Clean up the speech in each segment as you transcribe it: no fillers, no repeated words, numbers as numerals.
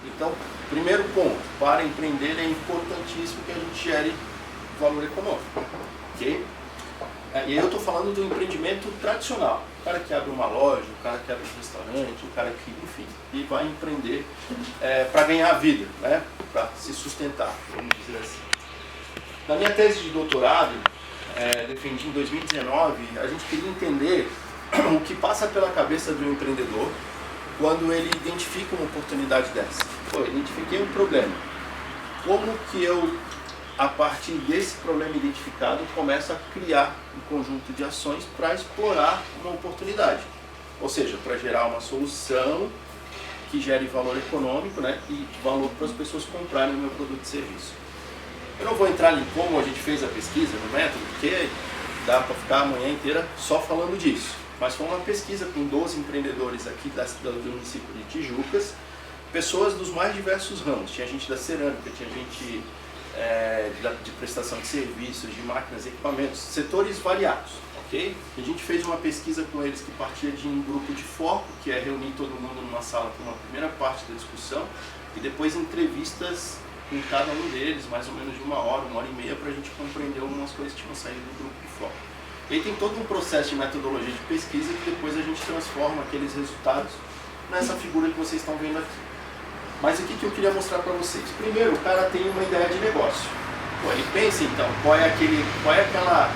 Então, primeiro ponto, para empreender é importantíssimo que a gente gere valor econômico, ok? E aí eu estou falando do empreendimento tradicional, o cara que abre uma loja, o cara que abre um restaurante, o cara que, enfim, e vai empreender para ganhar a vida, né? Para se sustentar, vamos dizer assim. Na minha tese de doutorado, defendi em 2019, a gente queria entender o que passa pela cabeça do empreendedor quando ele identifica uma oportunidade dessa. Pô, identifiquei um problema. Como que eu, a partir desse problema identificado, começo a criar um conjunto de ações para explorar uma oportunidade? Ou seja, para gerar uma solução que gere valor econômico, né, e valor para as pessoas comprarem o meu produto e serviço. Eu não vou entrar em como a gente fez a pesquisa, no método, porque dá para ficar a manhã inteira só falando disso. Mas foi uma pesquisa com 12 empreendedores aqui do município de Tijucas, pessoas dos mais diversos ramos. Tinha gente da cerâmica, tinha gente de prestação de serviços, de máquinas e equipamentos, setores variados, ok? A gente fez uma pesquisa com eles que partia de um grupo de foco, que é reunir todo mundo numa sala para uma primeira parte da discussão, e depois entrevistas com cada um deles, mais ou menos de uma hora e meia, para a gente compreender algumas coisas que tinham saído do grupo de foco. E aí tem todo um processo de metodologia de pesquisa que depois a gente transforma aqueles resultados nessa figura que vocês estão vendo aqui. Mas o que eu queria mostrar para vocês? Primeiro, o cara tem uma ideia de negócio. Pô, ele pensa então, qual é aquela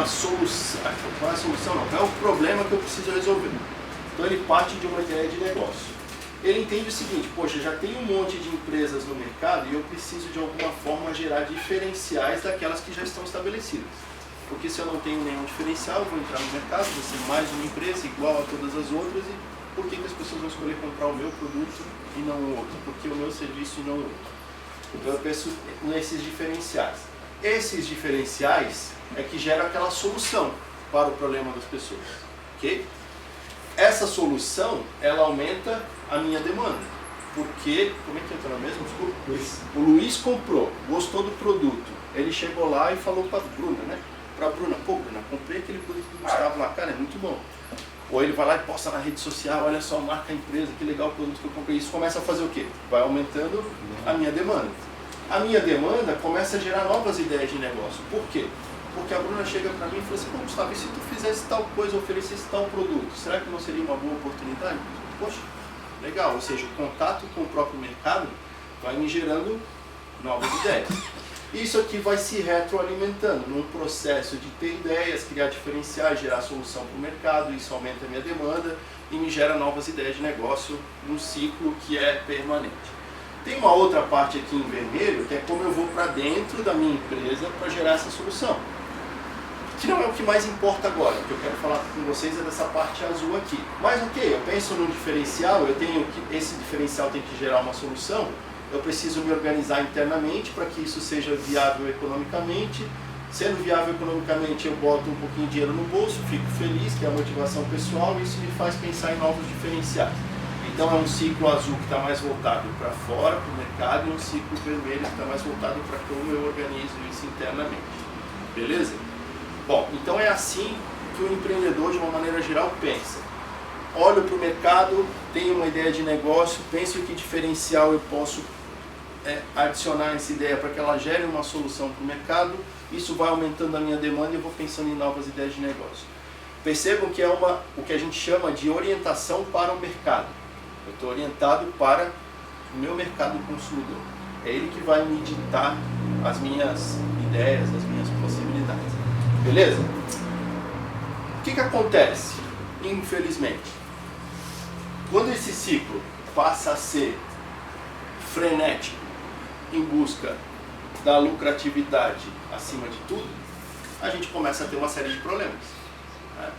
solução, qual é a solução não, qual é o problema que eu preciso resolver. Então ele parte de uma ideia de negócio. Ele entende o seguinte, poxa, já tem um monte de empresas no mercado e eu preciso de alguma forma gerar diferenciais daquelas que já estão estabelecidas. Porque se eu não tenho nenhum diferencial, eu vou entrar no mercado, vou ser mais uma empresa igual a todas as outras, e por que as pessoas vão escolher comprar o meu produto e não o outro? Porque o meu serviço e não o outro. Então eu penso nesses diferenciais. Esses diferenciais é que geram aquela solução para o problema das pessoas, ok? Essa solução, ela aumenta a minha demanda, porque, como é que entra mesmo? Desculpa. Luiz. O Luiz comprou, gostou do produto, ele chegou lá e falou para a Bruna, né? Para a Bruna, pô Bruna, comprei aquele produto do Gustavo lá, cara, é muito bom. Ou ele vai lá e posta na rede social, olha só, marca a empresa, que legal o produto que eu comprei. Isso começa a fazer o quê? Vai aumentando a minha demanda. A minha demanda começa a gerar novas ideias de negócio. Por quê? Porque a Bruna chega para mim e fala assim, pô Gustavo, e se tu fizesse tal coisa, oferecesse tal produto, será que não seria uma boa oportunidade? Poxa, legal, ou seja, o contato com o próprio mercado vai me gerando novas ideias. Isso aqui vai se retroalimentando num processo de ter ideias, criar diferenciais, gerar solução para o mercado, isso aumenta a minha demanda e me gera novas ideias de negócio num ciclo que é permanente. Tem uma outra parte aqui em vermelho, que é como eu vou para dentro da minha empresa para gerar essa solução. Que não é o que mais importa agora, o que eu quero falar com vocês é dessa parte azul aqui. Mas ok, eu penso num diferencial, eu tenho que esse diferencial tem que gerar uma solução, eu preciso me organizar internamente para que isso seja viável economicamente. Sendo viável economicamente, eu boto um pouquinho de dinheiro no bolso, fico feliz, que é a motivação pessoal, e isso me faz pensar em novos diferenciais. Então é um ciclo azul que está mais voltado para fora, para o mercado, e um ciclo vermelho que está mais voltado para como eu organizo isso internamente. Beleza? Bom, então é assim que o empreendedor, de uma maneira geral, pensa. Olho para o mercado, tenho uma ideia de negócio, penso em que diferencial eu posso adicionar essa ideia para que ela gere uma solução para o mercado. Isso vai aumentando a minha demanda e eu vou pensando em novas ideias de negócio. Percebam que é o que a gente chama de orientação para o mercado. Eu estou orientado para o meu mercado consumidor. É ele que vai me ditar as minhas ideias, as minhas possibilidades. Beleza? O que acontece? Infelizmente, quando esse ciclo passa a ser frenético em busca da lucratividade acima de tudo, a gente começa a ter uma série de problemas. Né?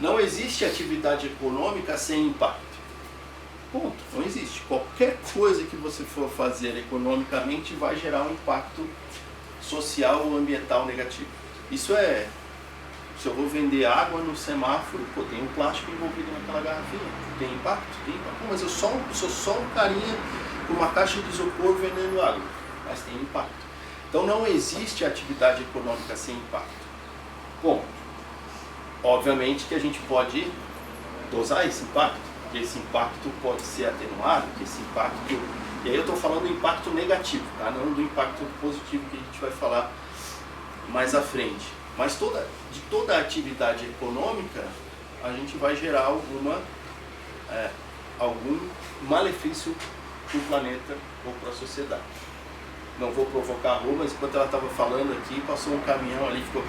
Não existe atividade econômica sem impacto. Ponto. Não existe. Qualquer coisa que você for fazer economicamente vai gerar um impacto social ou ambiental negativo. Isso é... Se eu vou vender água no semáforo, pô, tem um plástico envolvido naquela garrafinha. Tem impacto? Tem impacto. Pô, mas eu sou só um carinha com uma caixa de isopor vendendo água. Mas tem impacto. Então não existe atividade econômica sem impacto. Bom, obviamente que a gente pode dosar esse impacto. que esse impacto pode ser atenuado, que esse impacto... E aí eu estou falando do impacto negativo, tá? Não do impacto positivo que a gente vai falar mais à frente. Mas de toda a atividade econômica, a gente vai gerar algum malefício para o planeta ou para a sociedade. Não vou provocar a Rô, mas enquanto ela estava falando aqui, passou um caminhão ali, ficou...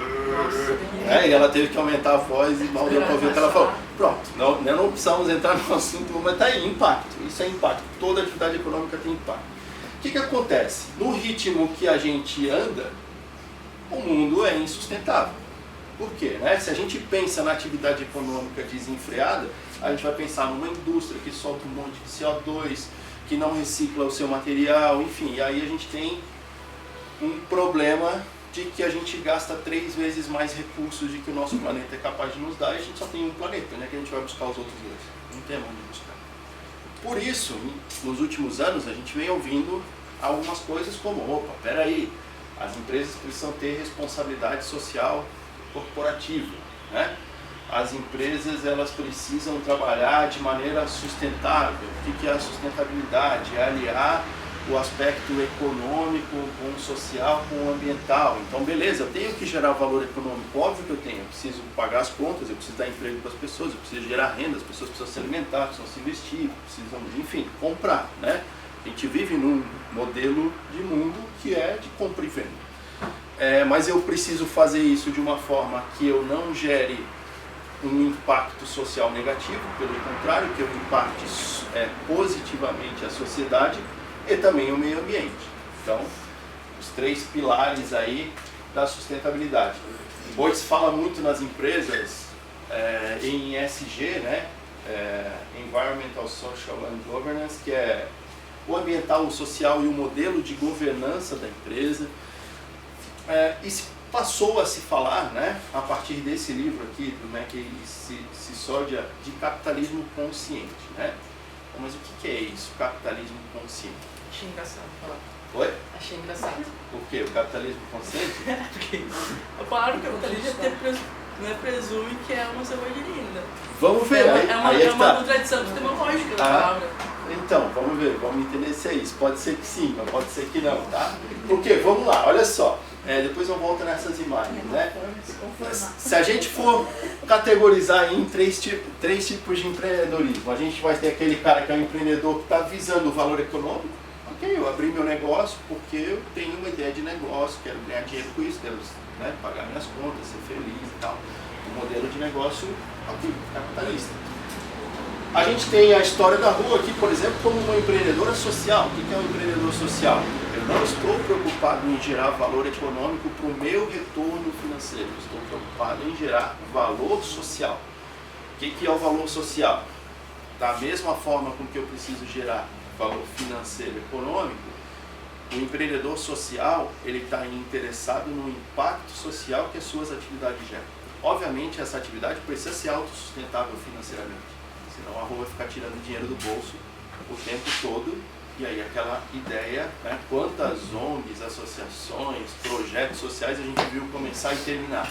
e ela teve que aumentar a voz e mal deu para ouvir o que ela falou. Pronto, não precisamos entrar no assunto, mas está aí, impacto. Isso é impacto. Toda atividade econômica tem impacto. O que acontece? No ritmo que a gente anda, o mundo é insustentável. Por quê? Né? Se a gente pensa na atividade econômica desenfreada, a gente vai pensar numa indústria que solta um monte de CO2, que não recicla o seu material, enfim, e aí a gente tem um problema de que a gente gasta 3 vezes mais recursos do que o nosso planeta é capaz de nos dar, e a gente só tem um planeta, né, que a gente vai buscar os outros 2. Não tem onde buscar. Por isso, nos últimos anos, a gente vem ouvindo algumas coisas como, opa, peraí, as empresas precisam ter responsabilidade social corporativa, né? As empresas elas precisam trabalhar de maneira sustentável. O que é a sustentabilidade? É aliar o aspecto econômico com o social, com o ambiental. Então, beleza, eu tenho que gerar valor econômico, óbvio que eu tenho. Eu preciso pagar as contas, eu preciso dar emprego para as pessoas, eu preciso gerar renda, as pessoas precisam se alimentar, precisam se investir, precisam, enfim, comprar, né? A gente vive num modelo de mundo que é de compra e venda. Mas eu preciso fazer isso de uma forma que eu não gere um impacto social negativo, pelo contrário, que eu impacte positivamente a sociedade e também o meio ambiente. Então, os 3 pilares aí da sustentabilidade. Hoje se fala muito nas empresas em ESG, né? Environmental, Social and Governance, que é o ambiental, o social e o modelo de governança da empresa. Passou a se falar, né, a partir desse livro aqui, do McKay Sissodia, de capitalismo consciente. Né? Mas o que é isso, capitalismo consciente? Achei engraçado falar. Oi? Achei engraçado. Por quê? O capitalismo consciente? Porque a palavra capitalismo presume que é uma selvageria, né? Vamos ver. É uma contradição epistemológica da palavra. Então, vamos ver, vamos entender se é isso. Pode ser que sim, mas pode ser que não, tá? Porque, vamos lá, olha só. Depois eu volto nessas imagens, né? Se a gente for categorizar em três tipos de empreendedorismo, a gente vai ter aquele cara que é um empreendedor que está visando o valor econômico. Ok, eu abri meu negócio porque eu tenho uma ideia de negócio, quero ganhar dinheiro com isso, quero, né, pagar minhas contas, ser feliz e tal. Um modelo de negócio, ok, capitalista. A gente tem a história da Rô aqui, por exemplo, como uma empreendedora social. O que é um empreendedor social? Eu não estou preocupado em gerar valor econômico para o meu retorno financeiro. Eu estou preocupado em gerar valor social. O que é o valor social? Da mesma forma com que eu preciso gerar valor financeiro e econômico, o empreendedor social ele está interessado no impacto social que as suas atividades geram. Obviamente, essa atividade precisa ser autossustentável financeiramente. Senão a Rô vai ficar tirando dinheiro do bolso o tempo todo, e aí aquela ideia, né, quantas ONGs, associações, projetos sociais a gente viu começar e terminar.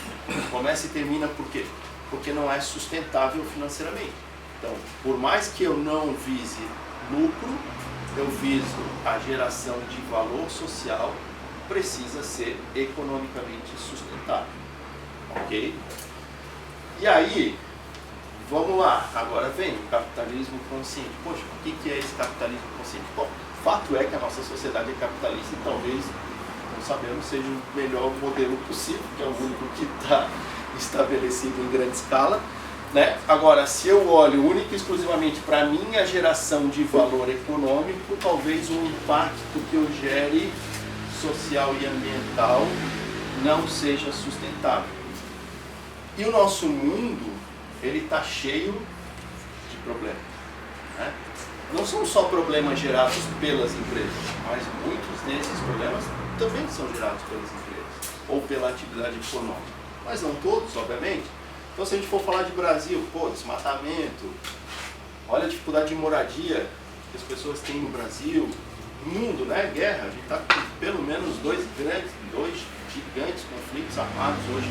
Começa e termina por quê? Porque não é sustentável financeiramente. Então, por mais que eu não vise lucro, eu viso a geração de valor social, precisa ser economicamente sustentável. Ok? E aí, vamos lá, agora vem o capitalismo consciente. Poxa, o que é esse capitalismo consciente? Bom, o fato é que a nossa sociedade é capitalista e talvez, não sabemos, seja o melhor modelo possível, que é o único que está estabelecido em grande escala. Né? Agora, se eu olho única e exclusivamente para a minha geração de valor econômico, talvez o impacto que eu gere social e ambiental não seja sustentável. E o nosso mundo, ele está cheio de problemas. Né? Não são só problemas gerados pelas empresas, mas muitos desses problemas também são gerados pelas empresas, ou pela atividade econômica. Mas não todos, obviamente. Então, se a gente for falar de Brasil, desmatamento, olha a dificuldade de moradia que as pessoas têm no Brasil, no mundo, né? Guerra, a gente está com pelo menos dois gigantes conflitos armados hoje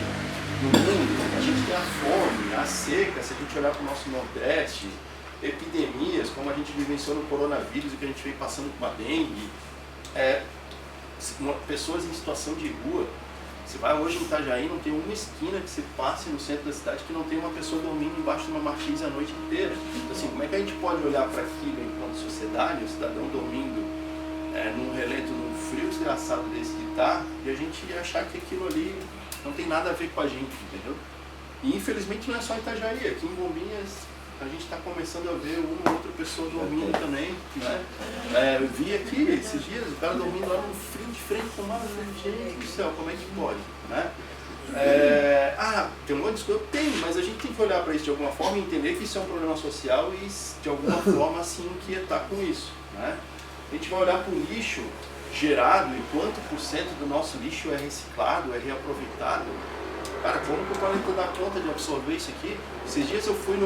no mundo. A gente tem a fome, a seca, se a gente olhar para o nosso Nordeste, epidemias, como a gente vivenciou no coronavírus e que a gente veio passando com a dengue, pessoas em situação de rua. Você vai hoje em Itajaí, não tem uma esquina que você passe no centro da cidade que não tem uma pessoa dormindo embaixo de uma marquise a noite inteira. Então, assim, como é que a gente pode olhar para aquilo enquanto sociedade, o cidadão dormindo num relento, num frio desgraçado desse que tá, e a gente achar que aquilo ali não tem nada a ver com a gente, entendeu? E infelizmente não é só em Itajaí, aqui em Bombinhas a gente está começando a ver uma ou outra pessoa dormindo também, né? Eu vi aqui esses dias o cara dormindo lá no frio de frente com o mar, gente do céu, como é que pode, né? Tem um monte de coisa? Tem, mas a gente tem que olhar para isso de alguma forma e entender que isso é um problema social e de alguma forma se inquietar com isso, né? A gente vai olhar para o lixo gerado e quanto por cento do nosso lixo é reciclado, é reaproveitado. Cara, como que o planeta dá conta de absorver isso aqui? Esses dias eu fui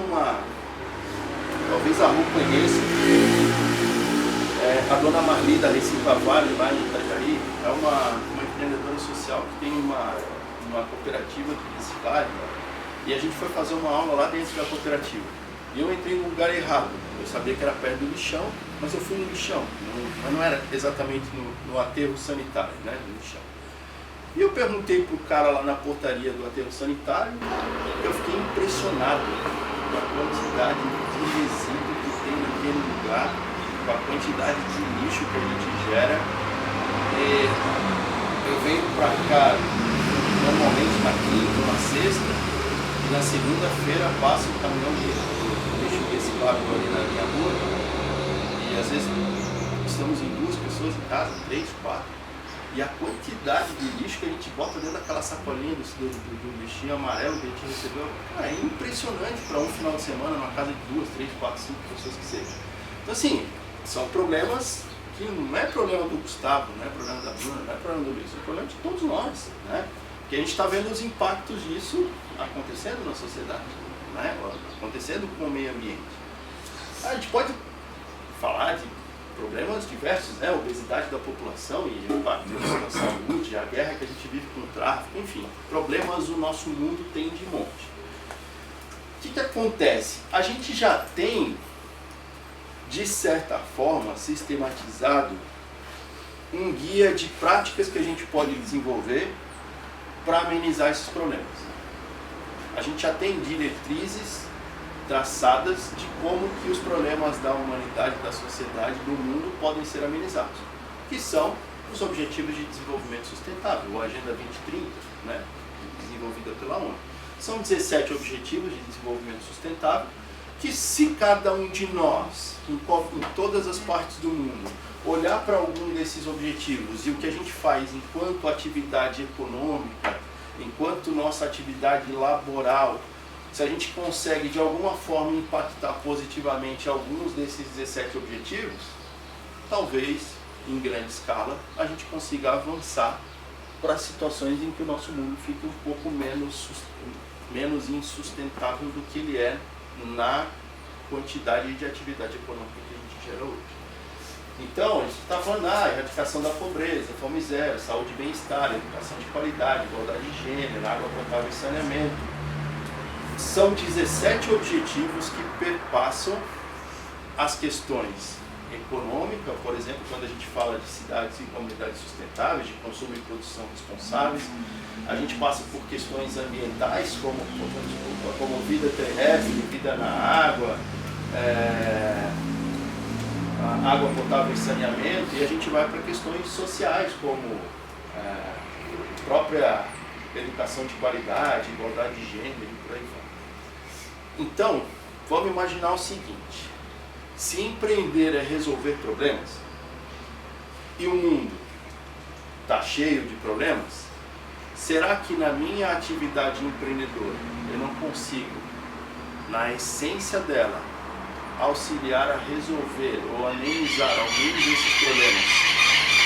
talvez a rua conheça, a dona Marli da Recicla Vale, lá em Itajaí, é uma empreendedora social que tem uma cooperativa de reciclagem, e a gente foi fazer uma aula lá dentro da cooperativa. E eu entrei no lugar errado, eu sabia que era perto do lixão, mas eu fui no lixão, mas não era exatamente no aterro sanitário, né, do lixão. E eu perguntei pro cara lá na portaria do aterro sanitário, eu fiquei impressionado com a quantidade de resíduo que tem naquele lugar, com a quantidade de lixo que a gente gera. Eu venho pra cá normalmente na quinta ou na sexta, e na segunda-feira passa um caminhão de lixo reciclável ali na minha rua, e às vezes estamos em 2 pessoas em casa, 3, 4. E a quantidade de lixo que a gente bota dentro daquela sacolinha do lixinho amarelo que a gente recebeu, é impressionante para um final de semana numa casa de 2, 3, 4, 5 pessoas que seja. Então assim, são problemas que não é problema do Gustavo, não é problema da Bruna, não é problema do Luiz, é problema de todos nós, né? Porque a gente está vendo os impactos disso acontecendo na sociedade, né? Acontecendo com o meio ambiente. A gente pode falar de problemas diversos, né? A obesidade da população e o impacto na saúde, a guerra que a gente vive com o tráfico, enfim, problemas o nosso mundo tem de monte. O que acontece? A gente já tem, de certa forma, sistematizado um guia de práticas que a gente pode desenvolver para amenizar esses problemas. A gente já tem diretrizes traçadas de como que os problemas da humanidade, da sociedade, do mundo podem ser amenizados, que são os Objetivos de Desenvolvimento Sustentável, ou Agenda 2030, né, desenvolvida pela ONU. São 17 Objetivos de Desenvolvimento Sustentável, que se cada um de nós, em todas as partes do mundo, olhar para algum desses objetivos e o que a gente faz enquanto atividade econômica, enquanto nossa atividade laboral, se a gente consegue de alguma forma impactar positivamente alguns desses 17 objetivos, talvez em grande escala a gente consiga avançar para situações em que o nosso mundo fique um pouco menos insustentável do que ele é na quantidade de atividade econômica que a gente gera hoje. Então, a gente está falando erradicação da pobreza, fome zero, saúde e bem-estar, educação de qualidade, igualdade de gênero, água potável e saneamento. São 17 objetivos que perpassam as questões econômicas, por exemplo, quando a gente fala de cidades e comunidades sustentáveis, de consumo e produção responsáveis. A gente passa por questões ambientais, como vida terrestre, vida na água, água potável e saneamento, e a gente vai para questões sociais, como própria educação de qualidade, igualdade de gênero e por aí vai. Então, vamos imaginar o seguinte: se empreender é resolver problemas, e o mundo está cheio de problemas, será que na minha atividade empreendedora eu não consigo, na essência dela, auxiliar a resolver ou amenizar alguns desses problemas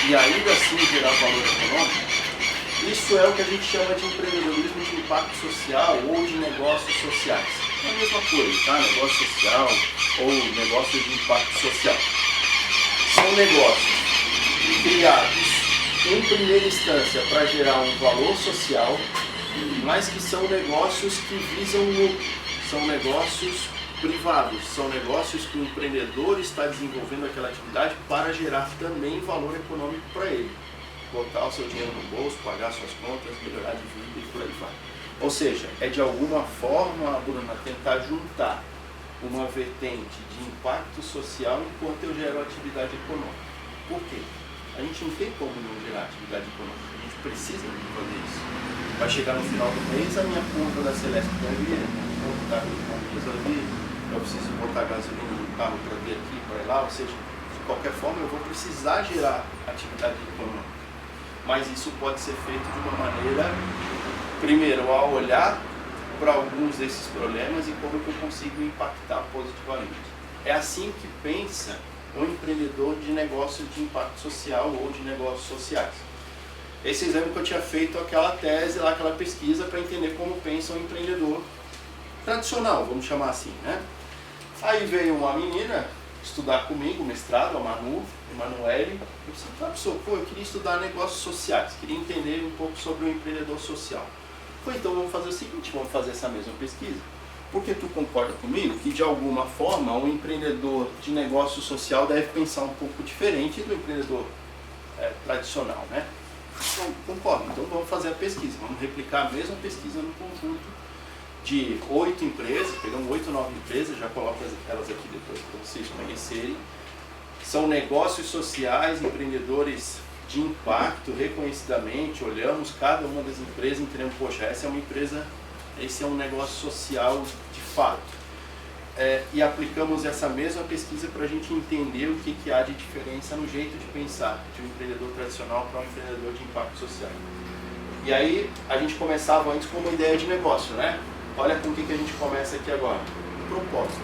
e ainda assim gerar valor econômico? Isso é o que a gente chama de empreendedorismo de impacto social ou de negócios sociais. É a mesma coisa, tá? Negócio social ou negócio de impacto social. São negócios criados em primeira instância para gerar um valor social, mas que são negócios que visam lucro. São negócios privados, são negócios que o empreendedor está desenvolvendo aquela atividade para gerar também valor econômico para ele. Botar o seu dinheiro no bolso, pagar suas contas, melhorar de vida e por aí vai. Ou seja, é de alguma forma, Bruna, tentar juntar uma vertente de impacto social enquanto eu gero atividade econômica. Por quê? A gente não tem como não gerar atividade econômica, a gente precisa fazer isso. Vai chegar no final do mês, a minha conta da Celeste vai vir, eu vou botar ali, eu preciso botar gasolina no carro para vir aqui, para lá, ou seja, de qualquer forma eu vou precisar gerar atividade econômica. Mas isso pode ser feito de uma maneira, primeiro, ao olhar para alguns desses problemas e como que eu consigo impactar positivamente. É assim que pensa um empreendedor de negócio de impacto social ou de negócios sociais. Esse exame que eu tinha feito, aquela tese lá, aquela pesquisa para entender como pensa um empreendedor tradicional, vamos chamar assim, né? Aí veio uma menina estudar comigo, mestrado, a Emanuele. Eu disse, professor, eu queria estudar negócios sociais, queria entender um pouco sobre o empreendedor social. Falei, então vamos fazer o seguinte, vamos fazer essa mesma pesquisa. Porque tu concorda comigo que de alguma forma um empreendedor de negócio social deve pensar um pouco diferente do empreendedor tradicional, né? Então, concordo, então vamos fazer a pesquisa, vamos replicar a mesma pesquisa no conjunto de 8 empresas, pegamos 8 ou 9 empresas, já coloco elas aqui depois para vocês conhecerem. São negócios sociais, empreendedores de impacto, reconhecidamente, olhamos cada uma das empresas e entendemos, poxa, essa é uma empresa, esse é um negócio social de fato. E aplicamos essa mesma pesquisa para a gente entender o que há de diferença no jeito de pensar de um empreendedor tradicional para um empreendedor de impacto social. E aí a gente começava antes com uma ideia de negócio, né? Olha com o que a gente começa aqui agora. O propósito.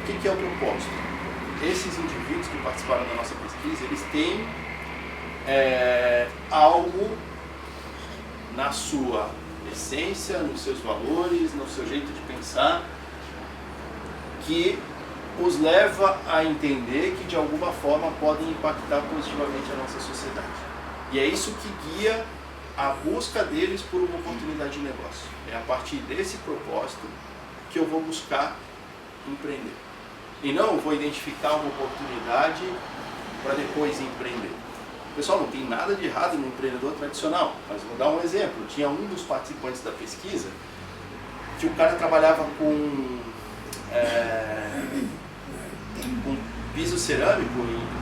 O que é o propósito? Esses indivíduos que participaram da nossa pesquisa, eles têm algo na sua essência, nos seus valores, no seu jeito de pensar, que os leva a entender que de alguma forma podem impactar positivamente a nossa sociedade. E é isso que guia a busca deles por uma oportunidade de negócio. É a partir desse propósito que eu vou buscar empreender. E não vou identificar uma oportunidade para depois empreender. Pessoal, não tem nada de errado no empreendedor tradicional, mas vou dar um exemplo. Tinha um dos participantes da pesquisa que o cara trabalhava com piso cerâmico,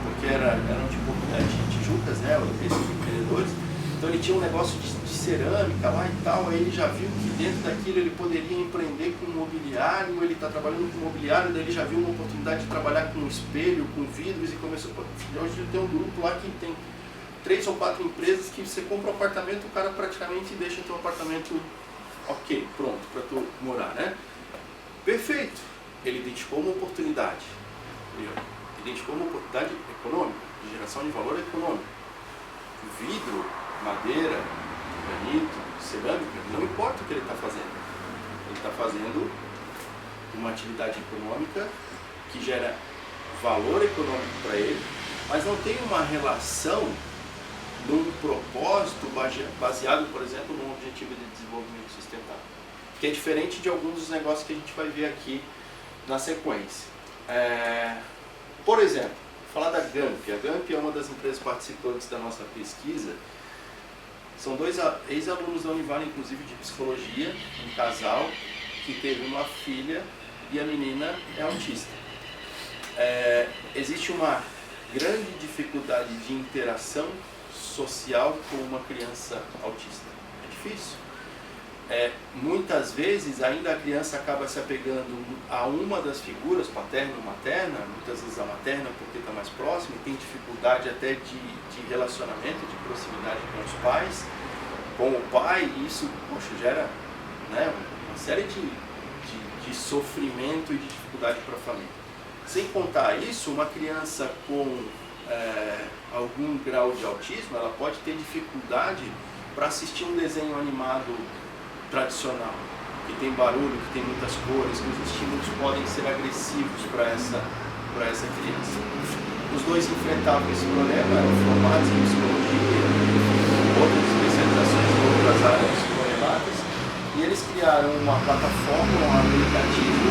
porque eram tipo de tijucas, né, esses empreendedores. Então ele tinha um negócio de cerâmica lá e tal, aí ele já viu que dentro daquilo ele poderia empreender com mobiliário, ele está trabalhando com mobiliário, daí ele já viu uma oportunidade de trabalhar com espelho, com vidros e começou, hoje ele tem um grupo lá que tem 3 ou 4 empresas que você compra um apartamento, o cara praticamente deixa teu apartamento ok, pronto para tu morar, né? Perfeito! Ele identificou uma oportunidade, econômica, de geração de valor econômico. Vidro, madeira, granito, cerâmica, não importa o que ele está fazendo. Ele está fazendo uma atividade econômica que gera valor econômico para ele, mas não tem uma relação num propósito baseado, por exemplo, num objetivo de desenvolvimento sustentável. Que é diferente de alguns dos negócios que a gente vai ver aqui na sequência. Por exemplo, falar da GAMP. A GAMP é uma das empresas participantes da nossa pesquisa. São 2 ex-alunos da Univale, inclusive de psicologia, um casal que teve uma filha e a menina é autista. Existe uma grande dificuldade de interação social com uma criança autista. É difícil. Muitas vezes ainda a criança acaba se apegando a uma das figuras, paterna ou materna, muitas vezes a materna porque está mais próxima e tem dificuldade até de relacionamento, de proximidade com os pais, com o pai, e isso, poxa, gera, né, uma série de sofrimento e de dificuldade para a família. Sem contar isso, uma criança com algum grau de autismo, ela pode ter dificuldade para assistir um desenho animado tradicional, que tem barulho, que tem muitas cores, que os estímulos podem ser agressivos para essa criança. Os dois enfrentavam esse problema, eram formados em psicologia, outras especializações em outras áreas correlatas, e eles criaram uma plataforma, um aplicativo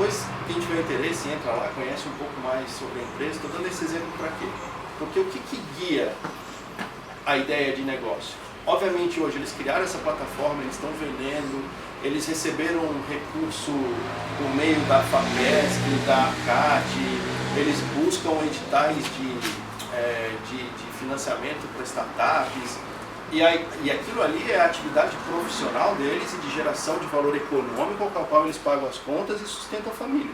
depois, quem tiver interesse, entra lá, conhece um pouco mais sobre a empresa. Estou dando esse exemplo para quê? Porque o que guia a ideia de negócio? Obviamente, hoje eles criaram essa plataforma, eles estão vendendo, eles receberam um recurso por meio da FAPESC, da ACAD, eles buscam editais de financiamento para startups, e aquilo ali é a atividade profissional deles e de geração de valor econômico com o qual eles pagam as contas e sustentam a família.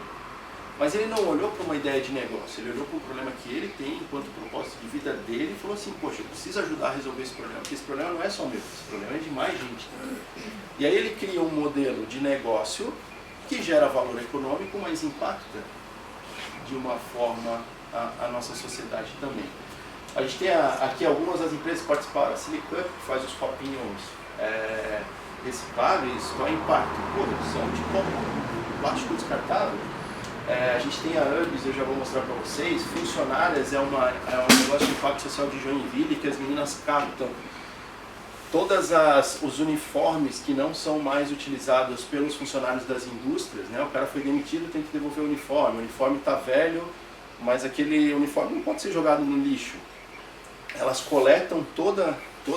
Mas ele não olhou para uma ideia de negócio, ele olhou para um problema que ele tem enquanto propósito de vida dele e falou assim, poxa, eu preciso ajudar a resolver esse problema, porque esse problema não é só meu, esse problema é de mais gente. E aí ele cria um modelo de negócio que gera valor econômico, mas impacta de uma forma a nossa sociedade também. A gente tem aqui algumas das empresas que participaram, a Silicup, que faz os copinhos recicláveis, qual é o impacto? Pô, são de copo, plástico descartável. A gente tem a UBS, eu já vou mostrar para vocês, Funcionárias é um negócio de impacto social de Joinville que as meninas captam todos os uniformes que não são mais utilizados pelos funcionários das indústrias, né? O cara foi demitido, tem que devolver o uniforme está velho, mas aquele uniforme não pode ser jogado no lixo. Elas coletam todo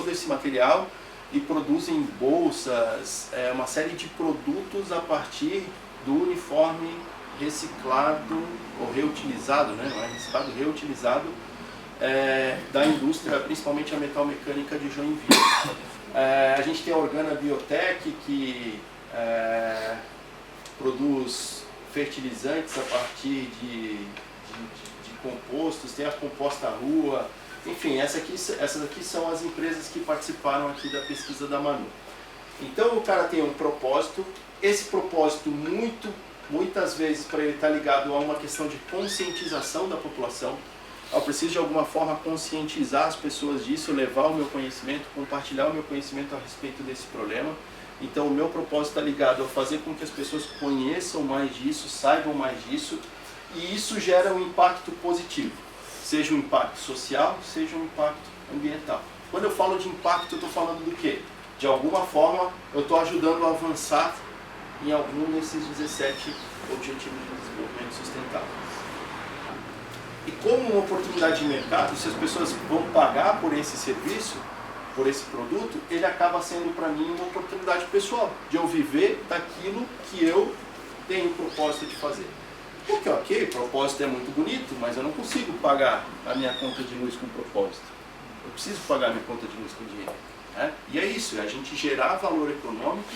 esse material e produzem bolsas, uma série de produtos a partir do uniforme reciclado ou reutilizado, né? Não é reciclado, reutilizado da indústria, principalmente a metalmecânica de Joinville. A gente tem a Organa Biotech, que produz fertilizantes a partir de compostos, tem a Composta Rua, enfim, essas aqui são as empresas que participaram aqui da pesquisa da Manu. Então o cara tem um propósito, esse propósito muitas vezes para ele estar ligado a uma questão de conscientização da população. Eu preciso de alguma forma conscientizar as pessoas disso, levar o meu conhecimento, compartilhar o meu conhecimento a respeito desse problema. Então o meu propósito está ligado a fazer com que as pessoas conheçam mais disso, saibam mais disso, e isso gera um impacto positivo, seja um impacto social, seja um impacto ambiental. Quando eu falo de impacto, eu estou falando do quê? De alguma forma eu estou ajudando a avançar em algum desses 17 Objetivos de Desenvolvimento Sustentável. E como uma oportunidade de mercado, se as pessoas vão pagar por esse serviço, por esse produto, ele acaba sendo para mim uma oportunidade pessoal, de eu viver daquilo que eu tenho o propósito de fazer. Porque, ok, o propósito é muito bonito, mas eu não consigo pagar a minha conta de luz com propósito. Eu preciso pagar a minha conta de luz com dinheiro. Né? E é isso, é a gente gerar valor econômico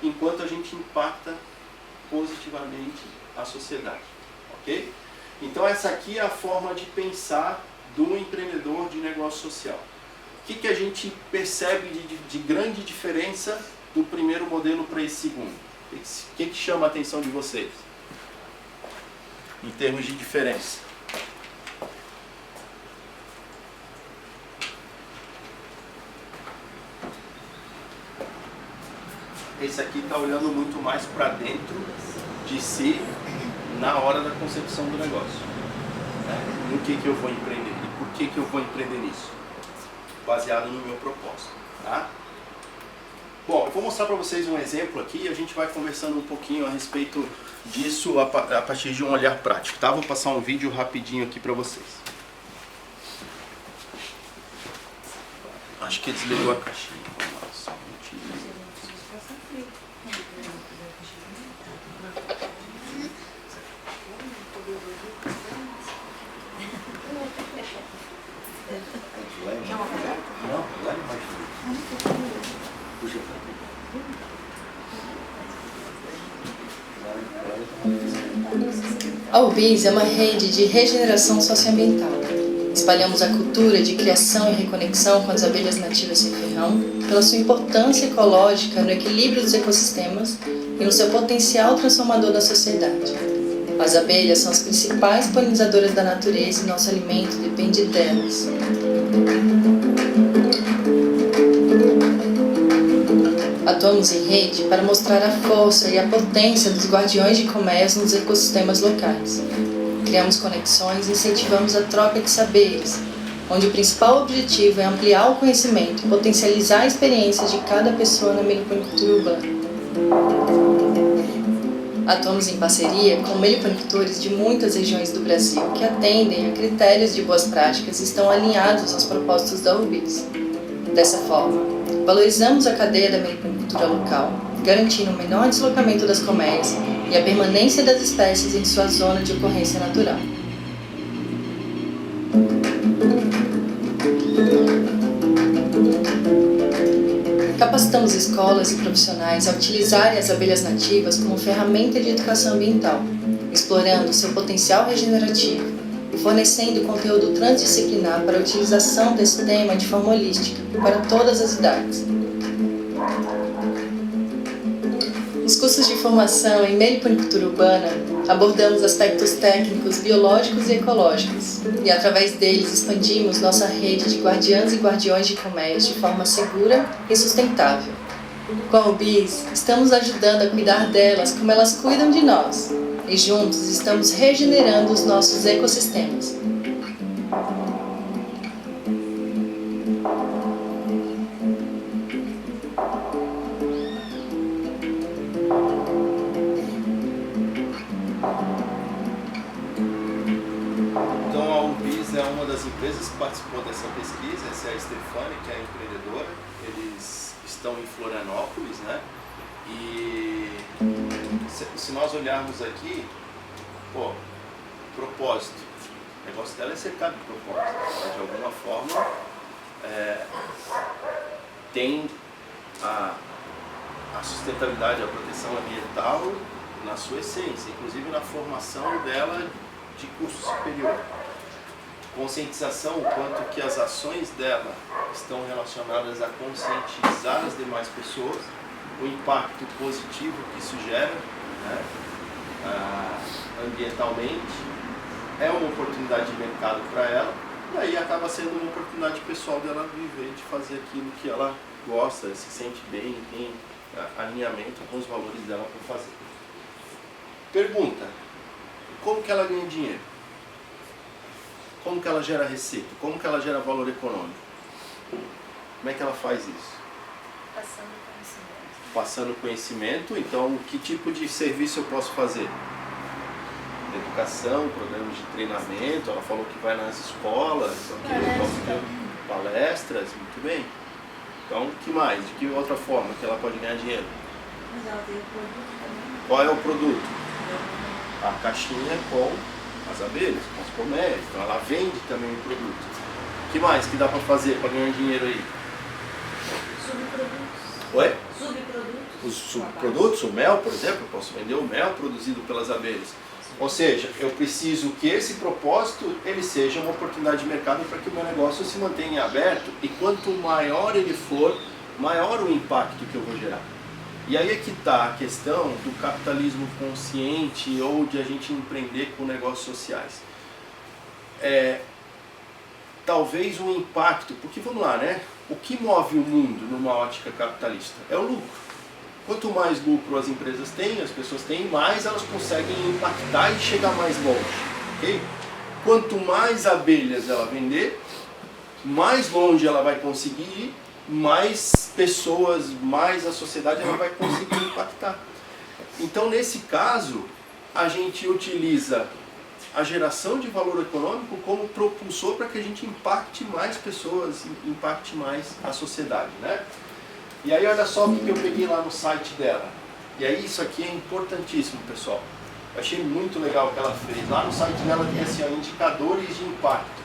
enquanto a gente impacta positivamente a sociedade. Ok? Então essa aqui é a forma de pensar do empreendedor de negócio social. O que a gente percebe de grande diferença do primeiro modelo para esse segundo? O que chama a atenção de vocês? Em termos de diferença. Esse aqui está olhando muito mais para dentro de si na hora da concepção do negócio. No que eu vou empreender e por que eu vou empreender nisso? Baseado no meu propósito. Tá? Bom, eu vou mostrar para vocês um exemplo aqui e a gente vai conversando um pouquinho a respeito disso a partir de um olhar prático. Tá? Vou passar um vídeo rapidinho aqui para vocês. Acho que desligou a caixinha. Nossa, mentira. Não, lá embaixo. Puxa. A UBIS é uma rede de regeneração socioambiental. Espalhamos a cultura de criação e reconexão com as abelhas nativas sem ferrão, pela sua importância ecológica no equilíbrio dos ecossistemas e no seu potencial transformador da sociedade. As abelhas são as principais polinizadoras da natureza e nosso alimento depende delas. Atuamos em rede para mostrar a força e a potência dos guardiões de comércio nos ecossistemas locais. Criamos conexões e incentivamos a troca de saberes, onde o principal objetivo é ampliar o conhecimento e potencializar a experiência de cada pessoa na meliponicultura urbana. Atuamos em parceria com meliponicultores de muitas regiões do Brasil que atendem a critérios de boas práticas e estão alinhados aos propósitos da URBIS. Dessa forma, valorizamos a cadeia da meliponicultura local, garantindo o menor deslocamento das colmeias e a permanência das espécies em sua zona de ocorrência natural. Capacitamos escolas e profissionais a utilizarem as abelhas nativas como ferramenta de educação ambiental, explorando seu potencial regenerativo e fornecendo conteúdo transdisciplinar para a utilização desse tema de forma holística para todas as idades. Nos cursos de formação em meliponicultura urbana, abordamos aspectos técnicos, biológicos e ecológicos, e através deles expandimos nossa rede de guardiãs e guardiões de colmeias de forma segura e sustentável. Com a URBIS, estamos ajudando a cuidar delas como elas cuidam de nós, e juntos estamos regenerando os nossos ecossistemas. Então a URBIS é uma das empresas que participou dessa pesquisa, essa é a Stefane, que é a empreendedora. Eles estão em Florianópolis, né? E se nós olharmos aqui, pô, propósito, o negócio dela é cercado de propósito, de alguma forma tem a sustentabilidade, a proteção ambiental na sua essência, inclusive na formação dela de curso superior. Conscientização, o quanto que as ações dela estão relacionadas a conscientizar as demais pessoas, o impacto positivo que isso gera, né, ambientalmente, é uma oportunidade de mercado para ela, e aí acaba sendo uma oportunidade pessoal dela viver, de fazer aquilo que ela gosta, se sente bem, tem alinhamento com os valores dela para fazer. Pergunta: como que ela ganha dinheiro? Como que ela gera receita? Como que ela gera valor econômico? Como é que ela faz isso? Passando conhecimento. Então, que tipo de serviço eu posso fazer? Educação, programas de treinamento. Ela falou que vai nas escolas, eu posso ter palestras, muito bem. Então, que mais? De que outra forma que ela pode ganhar dinheiro? Mas ela tem o produto também. Qual é o produto? A caixinha com as abelhas, com as colmeias. Então ela vende também o produto. O que mais que dá para fazer para ganhar dinheiro aí? Subprodutos. Oi? Subprodutos. Os subprodutos, o mel, por exemplo, eu posso vender o mel produzido pelas abelhas. Ou seja, eu preciso que esse propósito ele seja uma oportunidade de mercado para que o meu negócio se mantenha aberto, e quanto maior ele for, maior o impacto que eu vou gerar. E aí é que está a questão do capitalismo consciente ou de a gente empreender com negócios sociais. Talvez um impacto, porque vamos lá, né? O que move o mundo numa ótica capitalista? É o lucro. Quanto mais lucro as empresas têm, as pessoas têm, mais elas conseguem impactar e chegar mais longe. Okay? Quanto mais abelhas ela vender, mais longe ela vai conseguir ir, mais pessoas, mais a sociedade ela vai conseguir impactar. Então, nesse caso, a gente utiliza a geração de valor econômico como propulsor para que a gente impacte mais pessoas, impacte mais a sociedade, né? E aí olha só o que eu peguei lá no site dela. E aí isso aqui é importantíssimo, pessoal. Eu achei muito legal o que ela fez. Lá no site dela tem assim, ó, indicadores de impacto.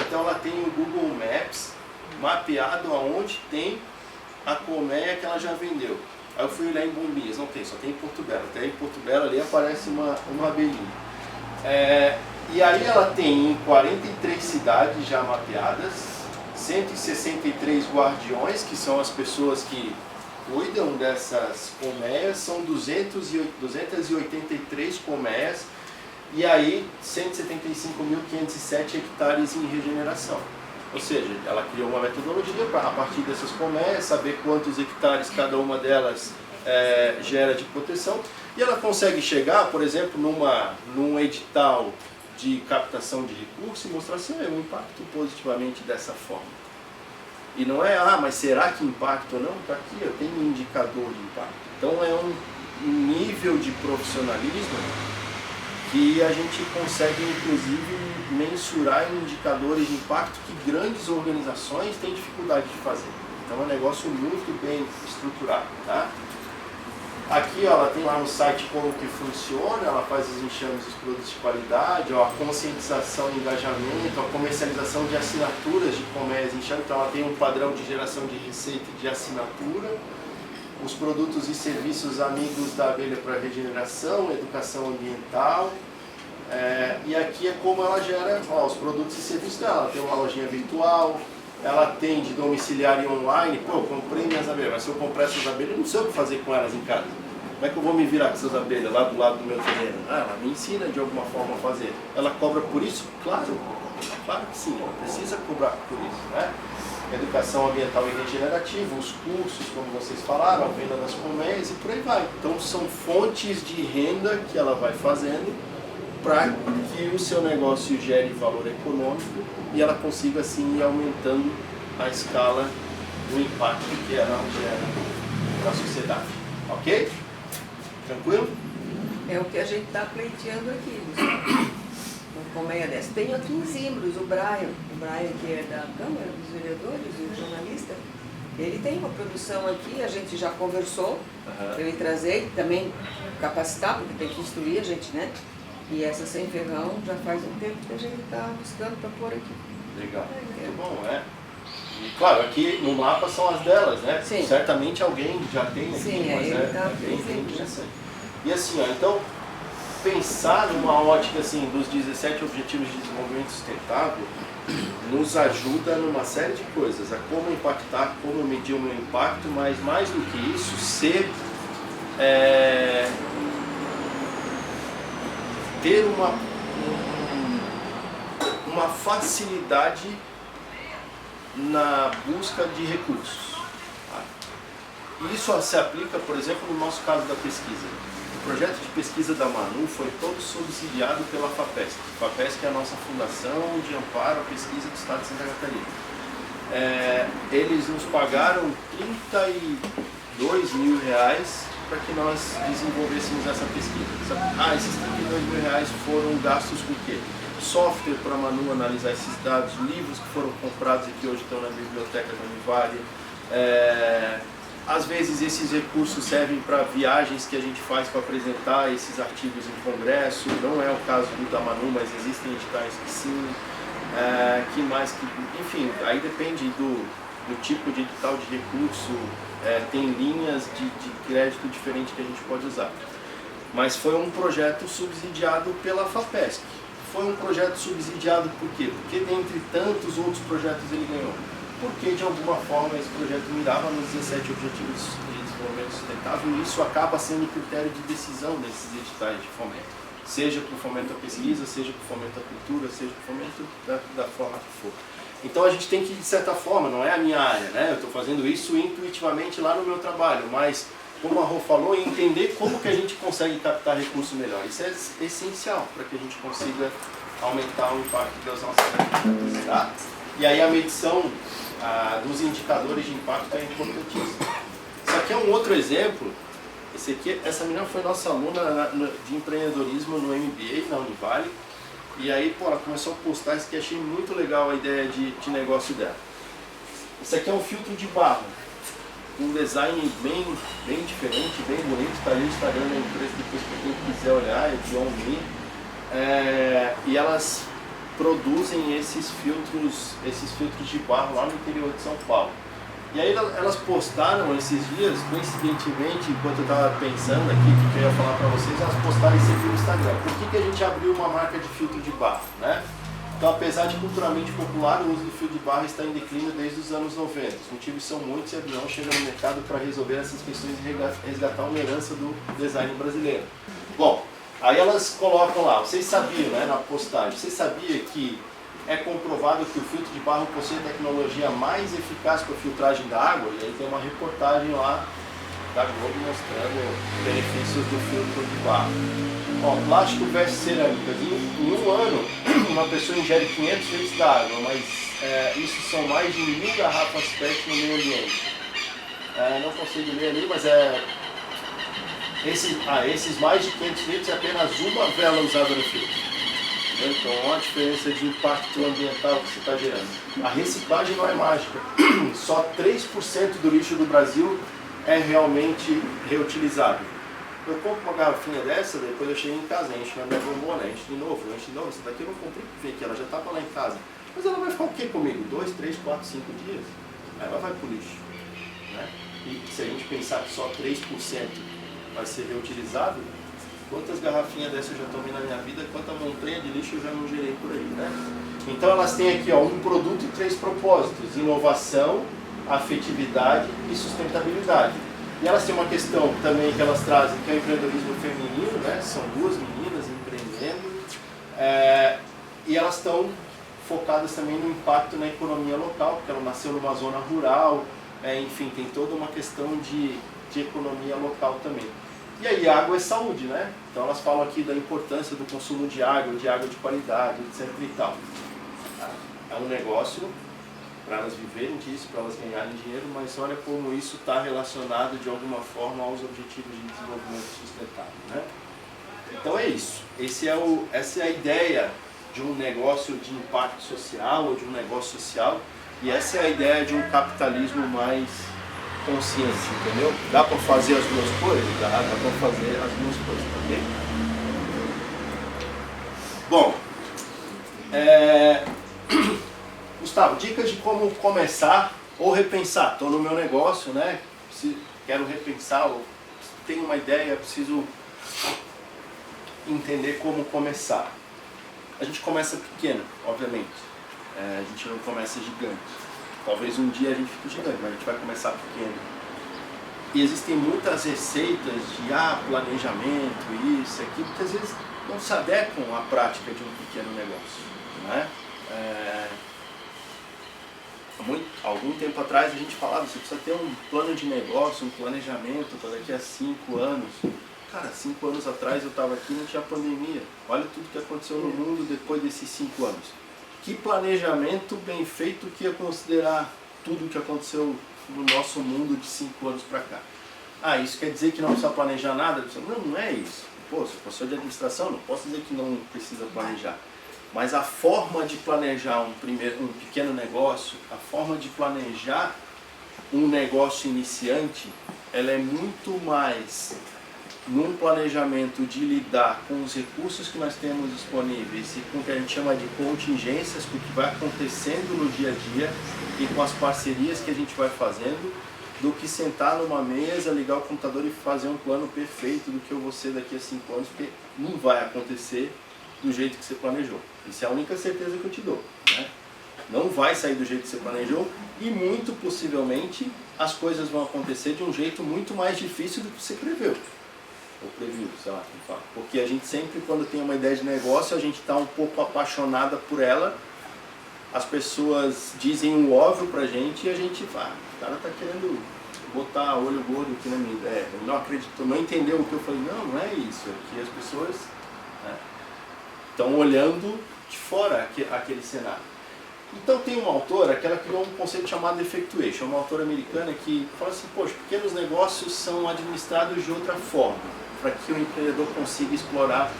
Então ela tem o Google Maps mapeado aonde tem a colmeia que ela já vendeu. Aí eu fui olhar em Bombinhas, não tem, só tem em Porto Belo. Até em Porto Belo ali aparece uma abelhinha. E aí ela tem em 43 cidades já mapeadas, 163 guardiões, que são as pessoas que cuidam dessas colmeias, são 283 colmeias, e aí 175.507 hectares em regeneração. Ou seja, ela criou uma metodologia para, a partir dessas colmeias, saber quantos hectares cada uma delas gera de proteção, e ela consegue chegar, por exemplo, num edital de captação de recursos e mostrar assim, um impacto positivamente dessa forma. E não é, mas será que impacta ou não? Está aqui, eu tenho um indicador de impacto. Então é um nível de profissionalismo que a gente consegue, inclusive, mensurar em indicadores de impacto que grandes organizações têm dificuldade de fazer. Então é um negócio muito bem estruturado. Tá? Aqui ó, ela tem lá no site como que funciona, ela faz os enxames dos produtos de qualidade, ó, a conscientização e engajamento, a comercialização de assinaturas de comércio, enxame, então ela tem um padrão de geração de receita e de assinatura, os produtos e serviços amigos da abelha para regeneração, educação ambiental, e aqui é como ela gera os produtos e serviços dela. Ela tem uma lojinha virtual, ela atende domiciliar e online. Pô, eu comprei minhas abelhas, mas se eu comprar essas abelhas, eu não sei o que fazer com elas em casa. Como é que eu vou me virar com essas abelhas lá do lado do meu terreno? Ela me ensina de alguma forma a fazer. Ela cobra por isso? Claro que sim, ela precisa cobrar por isso, né? Educação ambiental e regenerativa, os cursos, como vocês falaram, a venda das colmeias e por aí vai. Então são fontes de renda que ela vai fazendo para que o seu negócio gere valor econômico e ela consiga assim ir aumentando a escala do impacto que ela gera para a sociedade. Ok? Tranquilo? É o que a gente está pleiteando aqui, uma colmeia dessa. Tem aqui em Zimbros, o Brian que é da Câmara dos Vereadores, o jornalista, ele tem uma produção aqui, a gente já conversou, para ele trazer e também capacitar, porque tem que instruir a gente, né? E essa sem ferrão já faz um tempo que a gente está buscando para pôr aqui. Legal, muito bom, E claro, aqui no mapa são as delas, né? Sim. Certamente alguém já tem aqui, sim, mas tá bem interessante. E assim, então, pensar numa ótica assim, dos 17 Objetivos de Desenvolvimento Sustentável nos ajuda numa série de coisas, a como impactar, como medir o meu impacto, mas mais do que isso, ter uma facilidade na busca de recursos. Tá? Isso se aplica, por exemplo, no nosso caso da pesquisa. O projeto de pesquisa da Manu foi todo subsidiado pela FAPESC. A FAPESC é a nossa fundação de amparo à pesquisa do Estado de Santa Catarina. Eles nos pagaram R$32 mil para que nós desenvolvêssemos essa pesquisa. Esses R$32 mil foram gastos com o quê? Software para a Manu analisar esses dados, livros que foram comprados e que hoje estão na biblioteca da Univale. Às vezes esses recursos servem para viagens que a gente faz para apresentar esses artigos em congresso. Não é o caso do da Manu, mas existem editais que sim. Enfim, aí depende do tipo de edital de recurso. Tem linhas de crédito diferente que a gente pode usar. Mas foi um projeto subsidiado pela FAPESC. Foi um projeto subsidiado por quê? Porque dentre tantos outros projetos ele ganhou. Porque de alguma forma esse projeto mirava nos 17 Objetivos de Desenvolvimento Sustentável e isso acaba sendo critério de decisão desses editais de fomento. Seja para o fomento à pesquisa, seja para o fomento à cultura, seja para o fomento da forma que for. Então a gente tem que, de certa forma, não é a minha área, né? Eu estou fazendo isso intuitivamente lá no meu trabalho, mas como a Rô falou, entender como que a gente consegue captar recurso melhor. Isso é essencial para que a gente consiga aumentar o impacto das nossas atividades, tá? E aí a medição dos indicadores de impacto é importantíssima. Isso aqui é um outro exemplo. Essa menina foi nossa aluna de empreendedorismo no MBA, na Univale. E aí, ela começou a postar isso que achei muito legal a ideia de negócio dela. Isso aqui é um filtro de barro, um design bem diferente, bem bonito, está ali no Instagram da empresa, depois para quem quiser olhar, é de ONME. E elas produzem esses filtros de barro lá no interior de São Paulo. E aí elas postaram esses dias, coincidentemente, enquanto eu estava pensando aqui o que eu ia falar para vocês, elas postaram isso aqui no Instagram. Por que a gente abriu uma marca de filtro de barro, né? Então, apesar de culturalmente popular, o uso do filtro de barro está em declínio desde os anos 90. Os motivos são muitos e a Bion chega no mercado para resolver essas questões e resgatar uma herança do design brasileiro. Bom, aí elas colocam lá, vocês sabiam, né, na postagem, vocês sabiam que é comprovado que o filtro de barro possui a tecnologia mais eficaz para a filtragem da água? E aí tem uma reportagem lá da Globo mostrando benefícios do filtro de barro. Ó, plástico versus cerâmicas. Em um ano, uma pessoa ingere 500 litros da água, mas isso são mais de 1.000 garrafas PET no meio ambiente. Não consigo ler ali, mas esses mais de 500 litros é apenas uma vela usada no filtro. Então, olha a diferença de impacto ambiental que você está gerando. A reciclagem não é mágica. Só 3% do lixo do Brasil é realmente reutilizável. Eu compro uma garrafinha dessa, depois eu chego em casa, encho na minha bombona, encho de novo. Essa daqui eu não comprei porque veio aqui, ela já estava lá em casa. Mas ela vai ficar o quê comigo? 2, 3, 4, 5 dias? Aí ela vai para o lixo. Né? E se a gente pensar que só 3% vai ser reutilizável, quantas garrafinhas dessas eu já tomei na minha vida, quanta montanha de lixo eu já não gerei por aí, né? Então elas têm aqui, ó, um produto e 3 propósitos: inovação, afetividade e sustentabilidade. E elas têm uma questão também que elas trazem, que é o empreendedorismo feminino, né? São 2 meninas empreendendo, e elas estão focadas também no impacto na economia local, porque ela nasceu numa zona rural, enfim, tem toda uma questão de economia local também. E aí, água é saúde, né? Então elas falam aqui da importância do consumo de água de qualidade, etc e tal. É um negócio para elas viverem disso, para elas ganharem dinheiro, mas olha como isso está relacionado de alguma forma aos objetivos de desenvolvimento sustentável, né? Então é isso. Essa é a ideia de um negócio de impacto social ou de um negócio social, e essa é a ideia de um capitalismo mais consciente, entendeu? Dá para fazer as duas coisas? Dá para fazer as duas coisas, ok? Bom, Gustavo, dicas de como começar ou repensar. Estou no meu negócio, né? Quero repensar, ou tenho uma ideia, preciso entender como começar. A gente começa pequeno, obviamente. A gente não começa gigante. Talvez um dia a gente fique gigante, mas a gente vai começar pequeno. E existem muitas receitas de planejamento, isso, aquilo, que às vezes não se adequam à prática de um pequeno negócio, né? Algum tempo atrás a gente falava, você precisa ter um plano de negócio, um planejamento para daqui a 5 anos. Cara, 5 anos atrás eu estava aqui e não tinha pandemia. Olha tudo que aconteceu no mundo depois desses 5 anos. Que planejamento bem feito que ia considerar tudo o que aconteceu no nosso mundo de 5 anos para cá. Isso quer dizer que não precisa planejar nada? Não é isso. Pô, se eu professor de administração, não posso dizer que não precisa planejar. Mas a forma de planejar um pequeno negócio, a forma de planejar um negócio iniciante, ela é muito mais num planejamento de lidar com os recursos que nós temos disponíveis e com o que a gente chama de contingências, com o que vai acontecendo no dia a dia e com as parcerias que a gente vai fazendo, do que sentar numa mesa, ligar o computador e fazer um plano perfeito do que eu vou ser daqui a 5 anos, porque não vai acontecer do jeito que você planejou. Isso é a única certeza que eu te dou, né? Não vai sair do jeito que você planejou e muito possivelmente as coisas vão acontecer de um jeito muito mais difícil do que você preveu. Ou previu, sei lá como fala. Porque a gente sempre, quando tem uma ideia de negócio, a gente está um pouco apaixonada por ela, as pessoas dizem o óbvio pra gente e a gente fala, o cara tá querendo botar olho gordo aqui na minha ideia, ele não acreditou, não entendeu o que eu falei. Não é isso, é que as pessoas estão olhando de fora aquele cenário. Então tem uma autora que ela criou um conceito chamado effectuation, uma autora americana que fala assim, poxa, pequenos negócios são administrados de outra forma, para que o empreendedor consiga explorar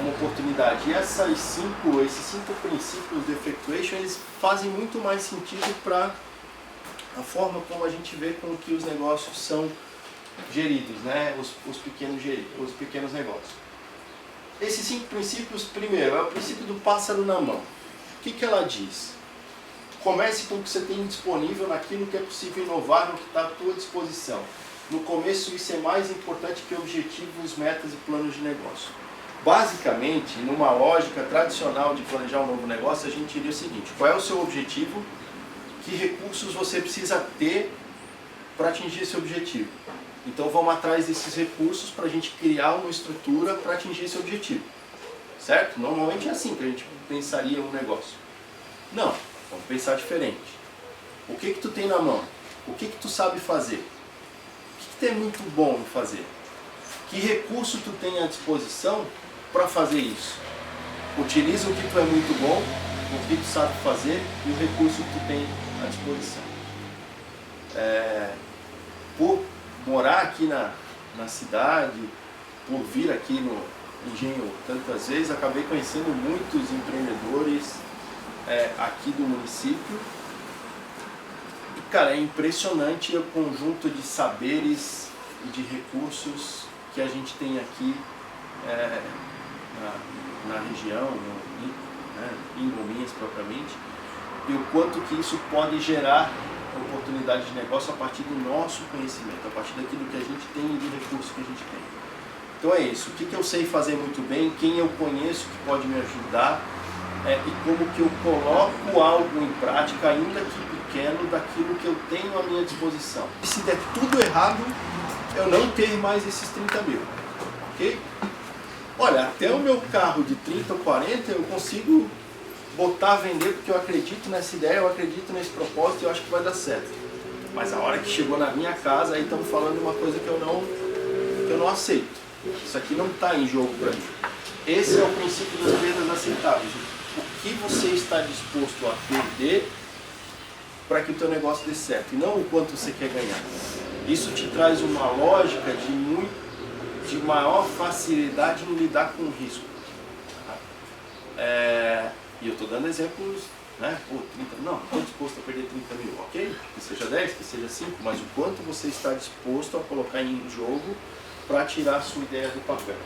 uma oportunidade. E esses 5 princípios do effectuation, eles fazem muito mais sentido para a forma como a gente vê com que os negócios são geridos, né? os pequenos negócios. Esses 5 princípios, primeiro, é o princípio do pássaro na mão. O que ela diz? Comece com o que você tem disponível naquilo que é possível inovar, no que está à tua disposição. No começo isso é mais importante que objetivos, metas e planos de negócio. Basicamente, numa lógica tradicional de planejar um novo negócio, a gente diria o seguinte: qual é o seu objetivo? Que recursos você precisa ter para atingir esse objetivo? Então vamos atrás desses recursos para a gente criar uma estrutura para atingir esse objetivo. Certo? Normalmente é assim que a gente pensaria um negócio. Não, vamos pensar diferente. O que tu tem na mão? O que tu sabe fazer? O que tu é muito bom em fazer? O Que recurso tu tem à disposição para fazer isso? Utiliza o que tu é muito bom, o que tu sabe fazer e o recurso que tu tem à disposição. Por morar aqui na cidade, por vir aqui no Engenho tantas vezes, acabei conhecendo muitos empreendedores aqui do município. E, cara, é impressionante o conjunto de saberes e de recursos que a gente tem aqui na região, em Gominhas propriamente, e o quanto que isso pode gerar oportunidade de negócio a partir do nosso conhecimento, a partir daquilo que a gente tem e do recurso que a gente tem. Então é isso, o que eu sei fazer muito bem, quem eu conheço que pode me ajudar, e como que eu coloco algo em prática, ainda que pequeno, daquilo que eu tenho à minha disposição. E se der tudo errado, eu não tenho mais esses 30 mil, ok? Olha, até o meu carro de 30 ou 40 eu consigo botar a vender porque eu acredito nessa ideia, eu acredito nesse propósito e eu acho que vai dar certo. Mas a hora que chegou na minha casa, aí estamos falando de uma coisa que eu não aceito. Isso aqui não está em jogo para mim. Esse é o princípio das perdas aceitáveis. O que você está disposto a perder para que o teu negócio dê certo e não o quanto você quer ganhar. Isso te traz uma lógica de maior facilidade em lidar com o risco. E eu estou dando exemplos, né? Pô, 30, não estou disposto a perder 30 mil, ok? Que seja 10, que seja 5, mas o quanto você está disposto a colocar em jogo para tirar a sua ideia do papel.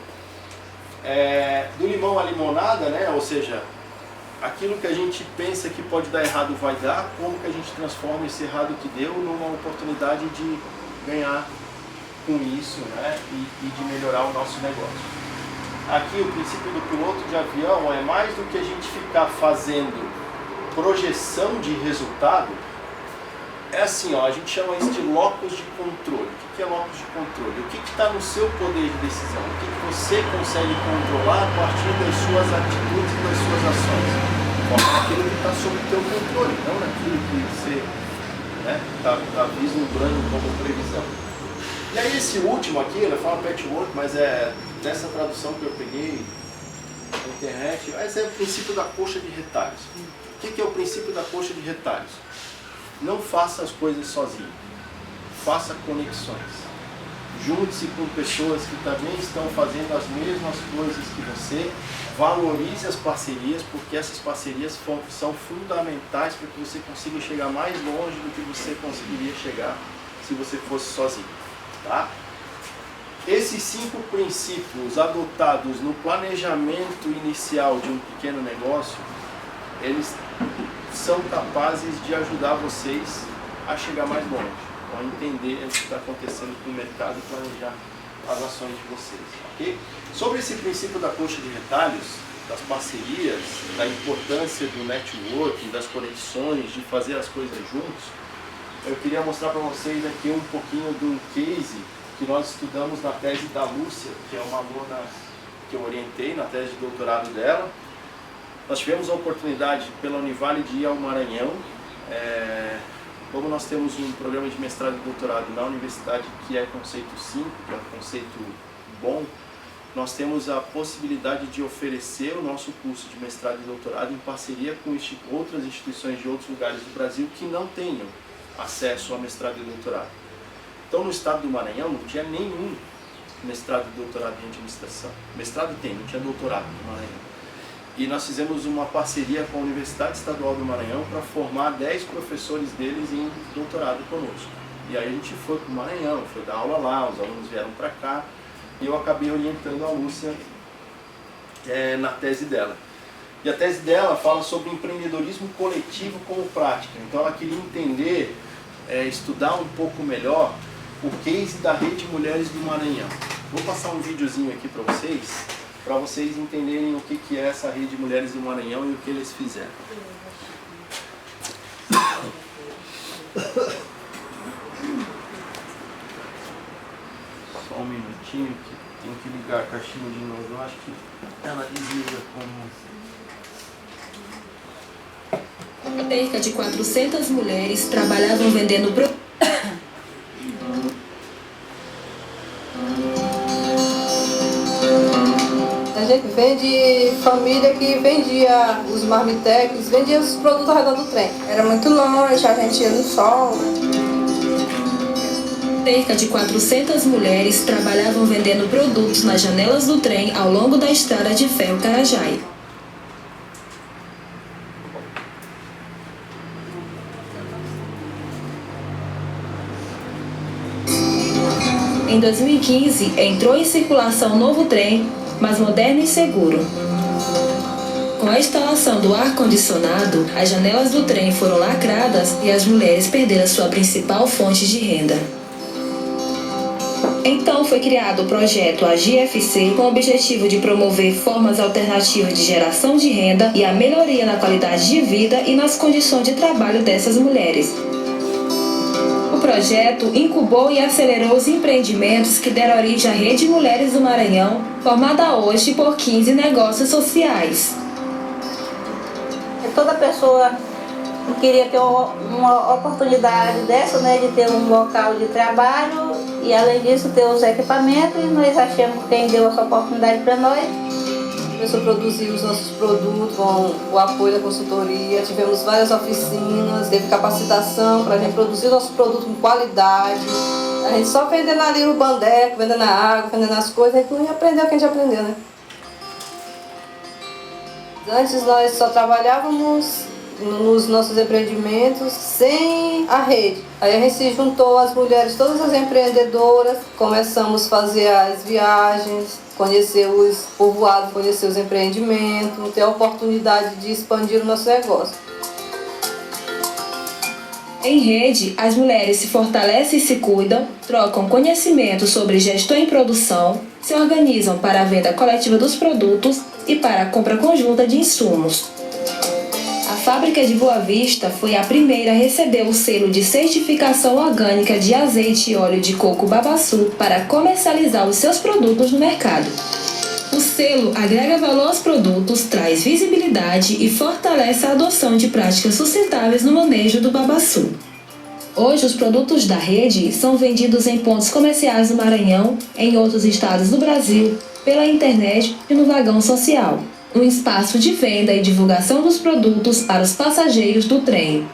Do limão à limonada, né? Ou seja, aquilo que a gente pensa que pode dar errado vai dar, como que a gente transforma esse errado que deu numa oportunidade de ganhar com isso, né? E de melhorar o nosso negócio. Aqui o princípio do piloto de avião é mais do que a gente ficar fazendo projeção de resultado. É assim, ó, a gente chama isso de locus de controle. O que é locus de controle? O que está no seu poder de decisão? O que você consegue controlar a partir das suas atitudes e das suas ações? Aquilo que está sob o teu controle, não naquilo que você está vislumbrando como previsão. E aí esse último aqui, ele fala patchwork, mas é dessa tradução que eu peguei na internet, mas é o princípio da coxa de retalhos. O que é o princípio da coxa de retalhos? Não faça as coisas sozinho, faça conexões. Junte-se com pessoas que também estão fazendo as mesmas coisas que você, valorize as parcerias, porque essas parcerias são fundamentais para que você consiga chegar mais longe do que você conseguiria chegar se você fosse sozinho. Tá? Esses 5 princípios adotados no planejamento inicial de um pequeno negócio, eles são capazes de ajudar vocês a chegar mais longe, a entender o que está acontecendo com o mercado e planejar as ações de vocês. Okay? Sobre esse princípio da coxa de retalhos, das parcerias, da importância do networking, das conexões, de fazer as coisas juntos, eu queria mostrar para vocês aqui um pouquinho de um case que nós estudamos na tese da Lúcia, que é uma aluna que eu orientei na tese de doutorado dela. Nós tivemos a oportunidade pela Univale de ir ao Maranhão. Como nós temos um programa de mestrado e doutorado na universidade que é conceito 5, que é um conceito bom, nós temos a possibilidade de oferecer o nosso curso de mestrado e doutorado em parceria com outras instituições de outros lugares do Brasil que não tenham acesso a mestrado e doutorado. Então, no estado do Maranhão não tinha nenhum mestrado e doutorado em administração. Mestrado tem, não tinha doutorado no Maranhão. E nós fizemos uma parceria com a Universidade Estadual do Maranhão para formar 10 professores deles em doutorado conosco. E aí a gente foi para o Maranhão, foi dar aula lá, os alunos vieram para cá, e eu acabei orientando a Lúcia na tese dela. E a tese dela fala sobre empreendedorismo coletivo como prática. Então ela queria entender, estudar um pouco melhor o case da Rede Mulheres do Maranhão. Vou passar um videozinho aqui para vocês entenderem o que é essa Rede Mulheres do Maranhão e o que eles fizeram. Só um minutinho que tenho que ligar a caixinha de novo. Eu acho que ela desliga como... Cerca de 400 mulheres trabalhavam vendendo gente vende família que vendia os marmitecos, vendia os produtos ao redor do trem. Era muito longe, a gente ia no sol. Cerca de 400 mulheres trabalhavam vendendo produtos nas janelas do trem ao longo da estrada de ferro Carajai. Em 2015, entrou em circulação um novo trem, mais moderno e seguro. Com a instalação do ar-condicionado, as janelas do trem foram lacradas e as mulheres perderam sua principal fonte de renda. Então foi criado o projeto AGFC com o objetivo de promover formas alternativas de geração de renda e a melhoria na qualidade de vida e nas condições de trabalho dessas mulheres. O projeto incubou e acelerou os empreendimentos que deram origem à Rede Mulheres do Maranhão, formada hoje por 15 negócios sociais. Toda pessoa queria ter uma oportunidade dessa, né, de ter um local de trabalho e, além disso, ter os equipamentos, e nós achamos quem deu essa oportunidade para nós. Começou a produzir os nossos produtos com o apoio da consultoria, tivemos várias oficinas, teve capacitação para a gente produzir nossos produtos com qualidade. A gente só vendendo ali o bandeco, vendendo a água, vendendo as coisas, a gente não ia aprender o que a gente aprendeu, né? Antes nós só trabalhávamos nos nossos empreendimentos sem a rede. Aí a gente se juntou, as mulheres, todas as empreendedoras, começamos a fazer as viagens, conhecer os povoados, conhecer os empreendimentos, ter a oportunidade de expandir o nosso negócio. Em rede, as mulheres se fortalecem e se cuidam, trocam conhecimento sobre gestão em produção, se organizam para a venda coletiva dos produtos e para a compra conjunta de insumos. A fábrica de Boa Vista foi a primeira a receber o selo de certificação orgânica de azeite e óleo de coco Babaçu para comercializar os seus produtos no mercado. O selo agrega valor aos produtos, traz visibilidade e fortalece a adoção de práticas sustentáveis no manejo do babaçu. Hoje, os produtos da rede são vendidos em pontos comerciais do Maranhão, em outros estados do Brasil, pela internet e no vagão social, um espaço de venda e divulgação dos produtos para os passageiros do trem.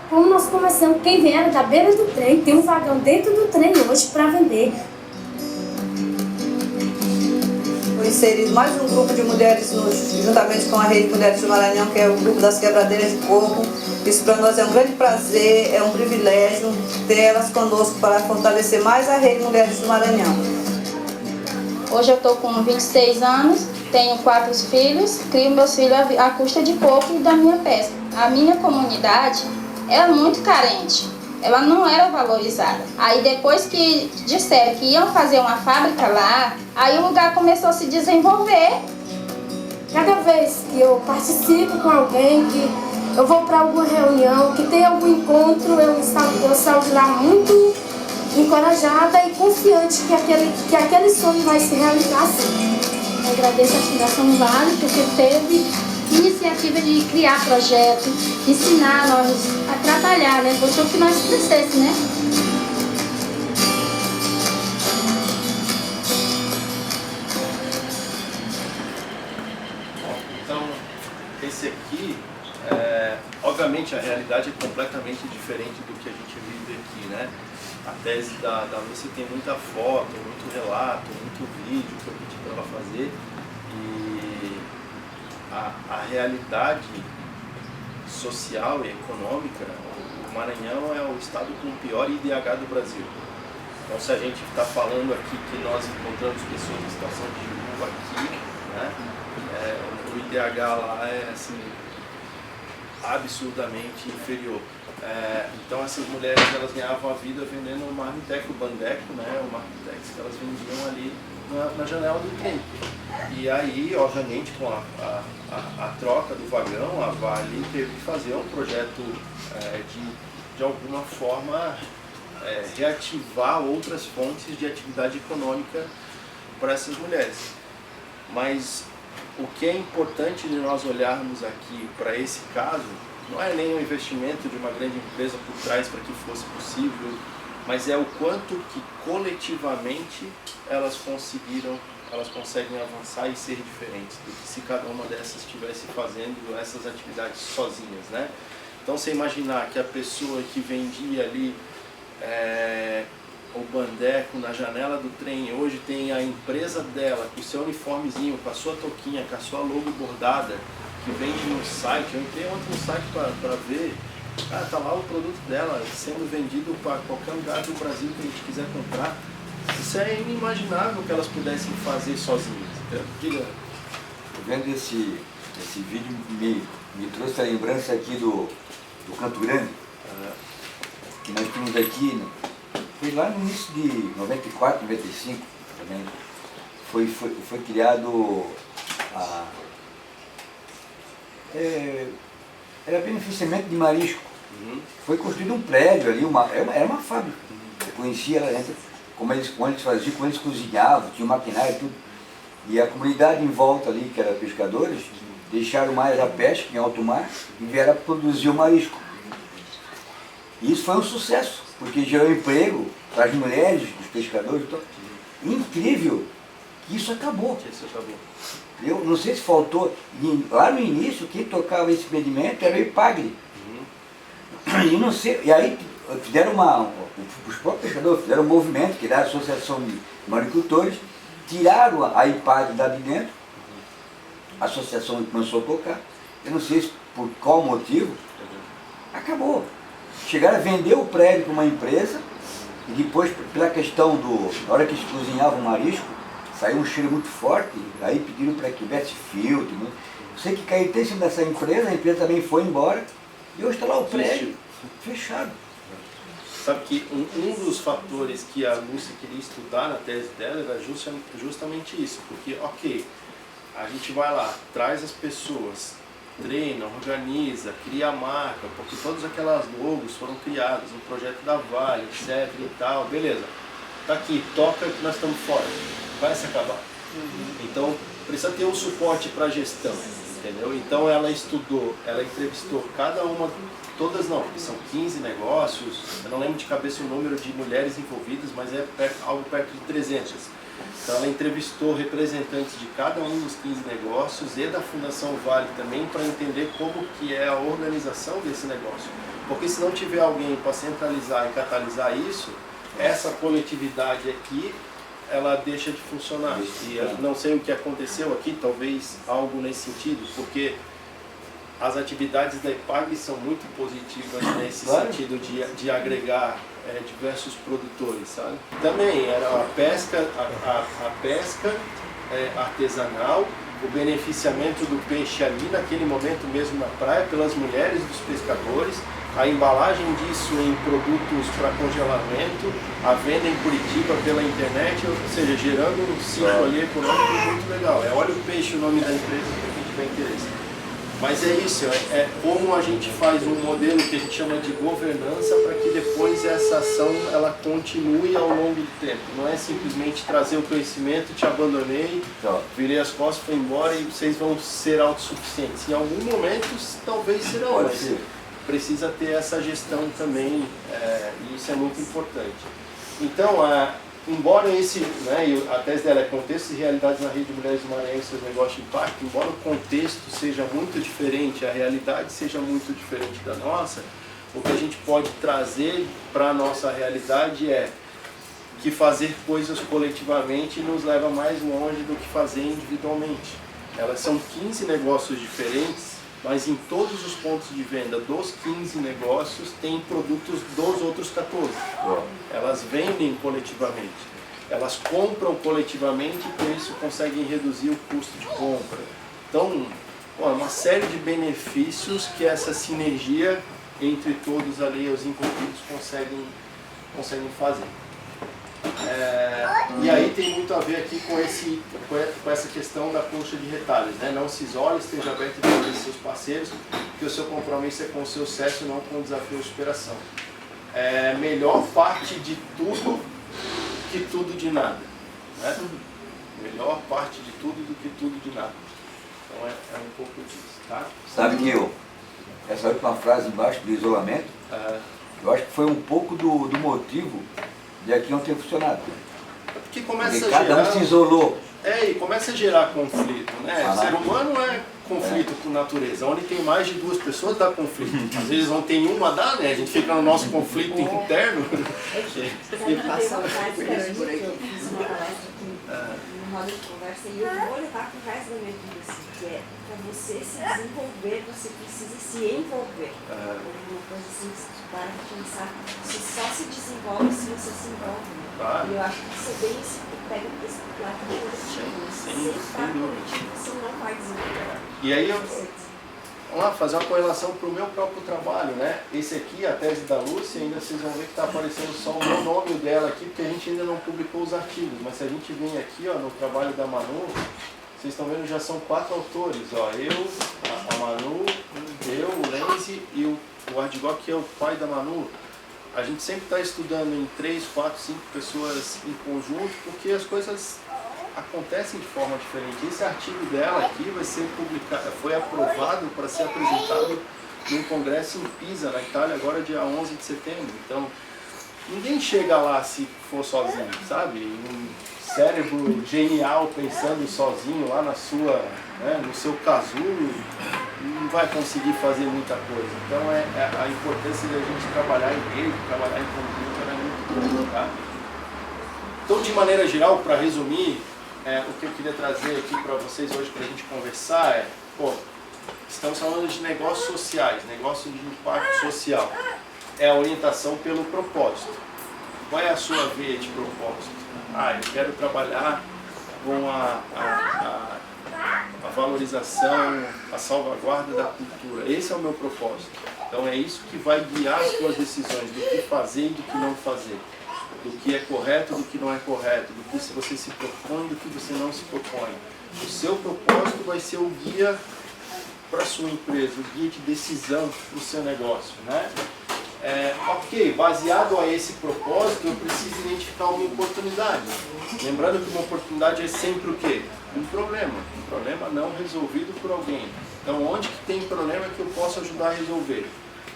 Como nós começamos, quem vem da beira do trem, tem um vagão dentro do trem hoje para vender. Foi inserido mais um grupo de mulheres juntamente com a Rede Mulheres do Maranhão, que é o grupo das quebradeiras de coco. Isso para nós é um grande prazer, é um privilégio ter elas conosco para fortalecer mais a Rede Mulheres do Maranhão. Hoje eu estou com 26 anos, tenho 4 filhos, crio meus filhos à custa de coco e da minha pesca. A minha comunidade era muito carente, ela não era valorizada. Aí depois que disseram que iam fazer uma fábrica lá, aí o lugar começou a se desenvolver. Cada vez que eu participo com alguém, que eu vou para alguma reunião, que tem algum encontro, eu saio de lá muito encorajada e confiante que aquele sonho vai se realizar sim. Eu agradeço a Fundação Vale porque teve iniciativa de criar projetos, ensinar nós a trabalhar, né? Gostou que nós crescesse, né? Então, esse aqui, obviamente a realidade é completamente diferente do que a gente vive aqui, né? A tese da Lúcia tem muita foto, muito relato, muito vídeo que eu pedi para ela fazer, e a realidade social e econômica, o Maranhão é o estado com o pior IDH do Brasil. Então, se a gente está falando aqui que nós encontramos pessoas em situação de rua aqui, né, o IDH lá é assim, absurdamente inferior. Então essas mulheres, elas ganhavam a vida vendendo o marmiteco, o bandeco, né, o marmitex que elas vendiam ali na janela do trem. E aí, obviamente, com a troca do vagão, a Vale teve que fazer um projeto de alguma forma reativar outras fontes de atividade econômica para essas mulheres. Mas o que é importante de nós olharmos aqui para esse caso não é nem o investimento de uma grande empresa por trás para que fosse possível, mas é o quanto que coletivamente elas conseguiram elas conseguem avançar e ser diferentes do que se cada uma dessas estivesse fazendo essas atividades sozinhas, né? Então, você imaginar que a pessoa que vendia ali o bandeco na janela do trem, hoje tem a empresa dela, com o seu uniformezinho, com a sua touquinha, com a sua logo bordada, que vende no site. Eu entrei ontem no site para ver, cara, tá lá o produto dela sendo vendido para qualquer lugar do Brasil que a gente quiser comprar. Isso é inimaginável que elas pudessem fazer sozinhas. Diga. Vendo esse vídeo, me trouxe a lembrança aqui do Campo Grande, que nós tínhamos aqui, foi lá no início de 94, 95, também, foi criado era beneficiamento de marisco. Foi construído um prédio ali, era uma fábrica. Eu conhecia lá dentro, como eles faziam, como eles cozinhavam, tinha maquinário e tudo. E a comunidade em volta ali, que era pescadores, deixaram mais a pesca em alto mar e vieram a produzir o marisco. E isso foi um sucesso, porque gerou emprego para as mulheres, os pescadores. Então, incrível que isso acabou. Eu não sei se faltou, lá no início, quem tocava esse empreendimento era o IPAGRE. E não sei, e aí fizeram os próprios pescadores fizeram um movimento, que era a Associação de Maricultores, tiraram a IPAGRE dali dentro, a associação começou a tocar, eu não sei por qual motivo, acabou. Chegaram a vender o prédio para uma empresa, e depois, pela questão na hora que eles cozinhavam o marisco, saiu um cheiro muito forte, aí pediram para que tivesse filtro. Né? Eu sei que caiu em cima dessa empresa, a empresa também foi embora, e hoje está lá o prédio fechado. Sabe que um dos fatores que a Lúcia queria estudar na tese dela era justamente isso, porque, ok, a gente vai lá, traz as pessoas, treina, organiza, cria a marca, porque todas aquelas logos foram criadas no projeto da Vale, etc e tal, beleza. Tá aqui, toca que nós estamos fora, vai se acabar. Então, precisa ter um suporte para a gestão, entendeu? Então ela estudou, ela entrevistou cada uma, todas não, porque são 15 negócios, eu não lembro de cabeça o número de mulheres envolvidas, mas é algo perto de 300. Então ela entrevistou representantes de cada um dos 15 negócios e da Fundação Vale também para entender como que é a organização desse negócio. Porque se não tiver alguém para centralizar e catalisar isso, essa coletividade aqui, ela deixa de funcionar. E eu não sei o que aconteceu aqui, talvez algo nesse sentido, porque as atividades da IPAGRE são muito positivas nesse sentido de agregar diversos produtores, sabe? Também era a pesca, a pesca artesanal, o beneficiamento do peixe ali naquele momento mesmo na praia pelas mulheres dos pescadores, a embalagem disso em produtos para congelamento, a venda em Curitiba pela internet, ou seja, gerando um ciclo ali econômico muito legal. É Olha o Peixe o nome da empresa que a gente tem interesse. Mas é isso, é como a gente faz um modelo que a gente chama de governança para que depois essa ação ela continue ao longo do tempo. Não é simplesmente trazer o conhecimento, te abandonei, virei as costas, fui embora e vocês vão ser autossuficientes. Em algum momento talvez serão, mas precisa ter essa gestão também, e isso é muito importante. Então, embora a tese dela é contexto e realidades na rede de mulheres do Maranhão e seus negócios de impacto, embora o contexto seja muito diferente, a realidade seja muito diferente da nossa, o que a gente pode trazer para a nossa realidade é que fazer coisas coletivamente nos leva mais longe do que fazer individualmente. Elas são 15 negócios diferentes, mas em todos os pontos de venda dos 15 negócios tem produtos dos outros 14. Elas vendem coletivamente, elas compram coletivamente e por isso conseguem reduzir o custo de compra. Então, é uma série de benefícios que essa sinergia entre todos ali, os envolvidos, conseguem fazer. E aí tem muito a ver aqui com essa questão da colcha de retalhos, né? Não se isole, esteja aberto para os seus parceiros, que o seu compromisso é com o seu sucesso, não com o desafio de superação. Melhor parte de tudo que tudo de nada, né? Melhor parte de tudo do que tudo de nada. Então é um pouco disso, tá? Sabe que essa última frase embaixo do isolamento, eu acho que foi um pouco do motivo de aqui não ter funcionado. Porque começa cada um se isolou E começa a gerar conflito, né? O ser humano é conflito por natureza. Onde tem mais de 2 pessoas dá conflito. Às vezes onde tem uma dá, né? A gente fica no nosso conflito interno. Eu passo por aqui. Fiz uma palestra numa roda de conversa e eu vou levar pro resto da minha vida, assim, que é para você se desenvolver, você precisa se envolver. Uma coisa assim, que para pensar, você só se desenvolve se você se envolve. Né? E eu acho que isso é bem isso que pega esse lado coletivo. Você está coletivo, você não vai desenvolver. E aí vamos lá, fazer uma correlação para o meu próprio trabalho, né? Esse aqui, a tese da Lúcia, ainda vocês vão ver que está aparecendo só o meu nome dela aqui, porque a gente ainda não publicou os artigos. Mas se a gente vem aqui, ó, no trabalho da Manu, vocês estão vendo, já são 4 autores, ó. Eu, a Manu, eu, o Lenzi e o Ardigó, que é o pai da Manu. A gente sempre está estudando em 3, 4, 5 pessoas em conjunto, porque as coisas acontecem de forma diferente. Esse artigo dela aqui vai ser publicado, foi aprovado para ser apresentado num congresso em Pisa, na Itália, agora dia 11 de setembro. Então, ninguém chega lá se for sozinho, sabe? Um cérebro genial pensando sozinho lá na sua, né, no seu casulo, não vai conseguir fazer muita coisa. Então, a importância da gente trabalhar em rede, trabalhar em conjunto, é muito grande, tá? Então, de maneira geral, para resumir, o que eu queria trazer aqui para vocês hoje para a gente conversar estamos falando de negócios sociais, negócios de impacto social. É a orientação pelo propósito. Qual é a sua veia de propósito? Eu quero trabalhar com a valorização, a salvaguarda da cultura. Esse é o meu propósito. Então é isso que vai guiar as suas decisões, do que fazer e do que não fazer. Do que é correto, do que não é correto, do que você se propõe, do que você não se propõe. O seu propósito vai ser o guia para a sua empresa, o guia de decisão para o seu negócio, né? Ok, baseado a esse propósito, eu preciso identificar uma oportunidade. Lembrando que uma oportunidade é sempre o quê? Um problema não resolvido por alguém. Então, onde que tem problema que eu posso ajudar a resolver?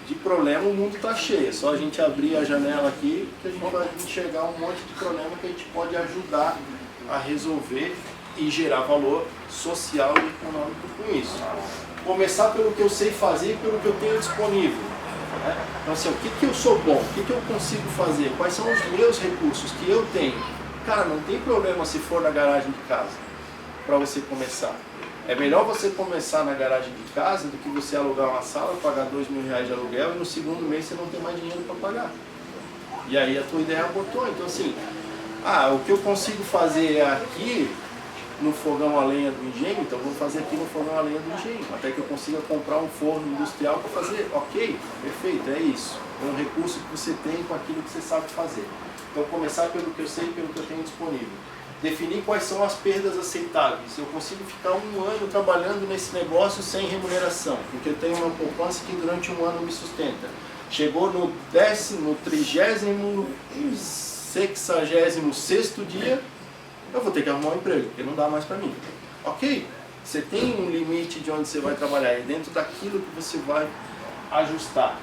De problema o mundo está cheio, é só a gente abrir a janela aqui que a gente vai enxergar um monte de problema que a gente pode ajudar a resolver e gerar valor social e econômico com isso. Começar pelo que eu sei fazer e pelo que eu tenho disponível. Né? Então assim, o que eu sou bom, o que eu consigo fazer, quais são os meus recursos que eu tenho. Cara, não tem problema se for na garagem de casa, para você começar. É melhor você começar na garagem de casa do que você alugar uma sala, pagar R$2.000 de aluguel e no segundo mês você não tem mais dinheiro para pagar. E aí a tua ideia abortou. Então assim, o que eu consigo fazer aqui no fogão a lenha do engenho, então vou fazer aqui no fogão a lenha do engenho, até que eu consiga comprar um forno industrial para fazer. Ok, perfeito, é isso. É um recurso que você tem com aquilo que você sabe fazer. Então começar pelo que eu sei e pelo que eu tenho disponível. Definir quais são as perdas aceitáveis. Eu consigo ficar 1 ano trabalhando nesse negócio sem remuneração, porque eu tenho uma poupança que durante 1 ano me sustenta. Chegou no 66º dia, eu vou ter que arrumar um emprego, porque não dá mais para mim. Ok, você tem um limite de onde você vai trabalhar e dentro daquilo que você vai ajustar.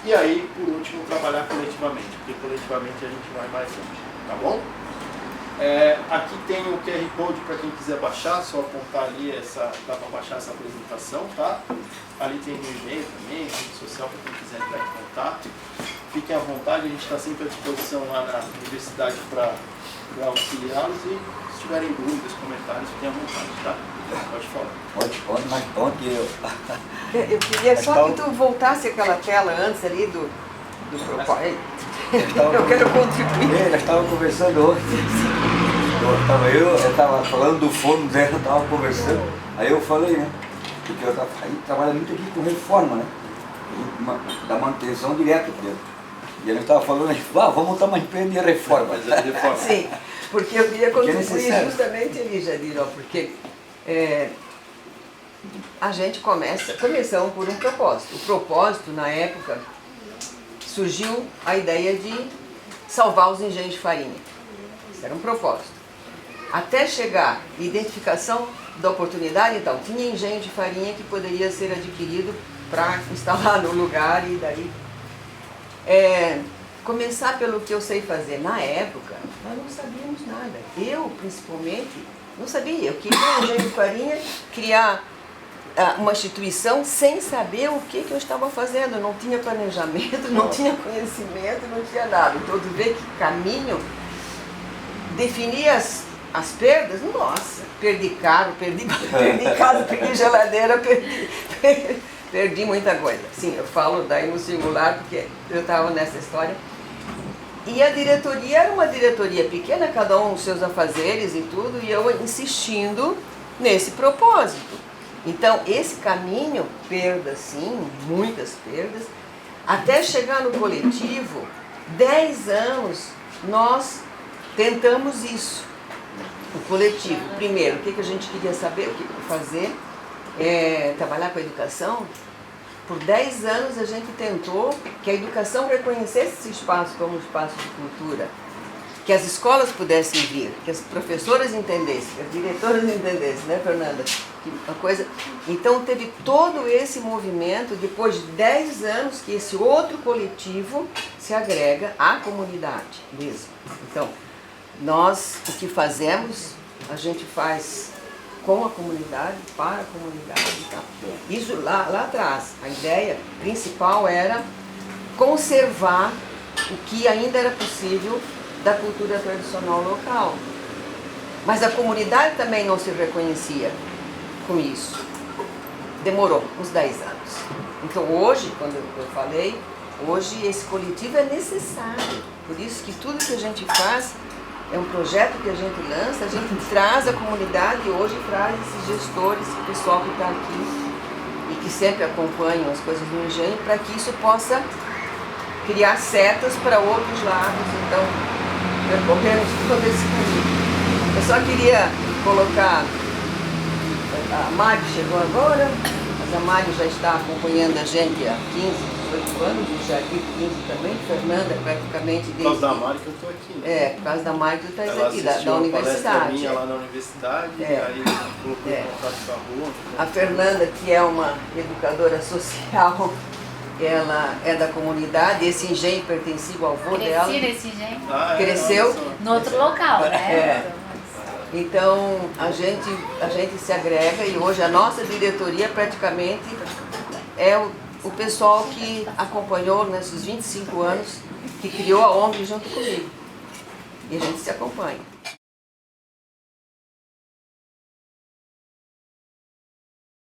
E aí, por último, trabalhar coletivamente, porque coletivamente a gente vai mais longe, tá bom? Aqui tem o QR Code para quem quiser baixar, só apontar ali, dá para baixar essa apresentação, tá? Ali tem o e-mail também, rede social para quem quiser entrar em contato. Fiquem à vontade, a gente está sempre à disposição lá na universidade para auxiliá-los e se tiverem dúvidas, comentários, fiquem à vontade, tá? Pode falar. Pode, mas pronto. Eu queria só que tu voltasse aquela tela antes ali do propósito. Eu quero contribuir. Nós estávamos conversando hoje. Eu estava falando do forno dela, estava conversando. Aí eu falei, né? Porque eu trabalho muito aqui com reforma, né? Da manutenção direta dele. E ele estava falando, vamos montar uma empresa de reforma. Sim, porque eu queria contribuir justamente ali, Jadir, porque a gente começamos por um propósito. O propósito, na época, surgiu a ideia de salvar os engenhos de farinha. Isso era um propósito. Até chegar à identificação da oportunidade, então, tinha engenho de farinha que poderia ser adquirido para instalar no lugar e daí... começar pelo que eu sei fazer. Na época, nós não sabíamos nada. Eu, principalmente, Não sabia. Eu queria, no Engenho de Farinha, criar uma instituição sem saber o que eu estava fazendo. Eu não tinha planejamento, não tinha conhecimento, não tinha nada. Então, tu vê que caminho, definir as perdas, nossa, perdi carro, perdi casa, perdi geladeira, perdi muita coisa. Sim, eu falo daí no singular porque eu estava nessa história. E a diretoria era uma diretoria pequena, cada um os seus afazeres e tudo, e eu insistindo nesse propósito. Então, esse caminho, perdas sim, muitas perdas, até chegar no coletivo, 10 anos nós tentamos isso. O coletivo, primeiro, o que a gente queria saber, o que fazer, trabalhar com a educação. Por 10 anos a gente tentou que a educação reconhecesse esse espaço como um espaço de cultura, que as escolas pudessem vir, que as professoras entendessem, que as diretoras entendessem, né, Fernanda? Que uma coisa... Então teve todo esse movimento, depois de 10 anos, que esse outro coletivo se agrega à comunidade mesmo. Então, nós, o que fazemos, a gente faz com a comunidade, para a comunidade. Tá? Isso lá atrás, a ideia principal era conservar o que ainda era possível da cultura tradicional local. Mas a comunidade também não se reconhecia com isso. Demorou uns 10 anos. Então hoje, quando eu falei, hoje esse coletivo é necessário. Por isso que tudo que a gente faz é um projeto que a gente lança, a gente traz a comunidade e hoje traz esses gestores, o pessoal que está aqui e que sempre acompanham as coisas do engenho, para que isso possa criar setas para outros lados. Então, percorremos todo esse caminho. Eu só queria colocar, a Mari chegou agora, mas a Mari já está acompanhando a gente há 15, 18 anos, o Jardim 15 também, Fernanda praticamente desde... Por causa da Mari que eu estou aqui. Né? Por causa da Mari que tu estás aqui, da Ela universidade. minha lá na universidade, aí colocou em contato com a rua. A Fernanda, que é uma educadora social, ela é da comunidade, esse engenho pertencia ao avô dela. Cresci nesse engenho. Cresceu. No outro local, né? Então, a gente se agrega e hoje a nossa diretoria praticamente é o pessoal que acompanhou nesses 25 anos, que criou a ONG junto comigo. E a gente se acompanha.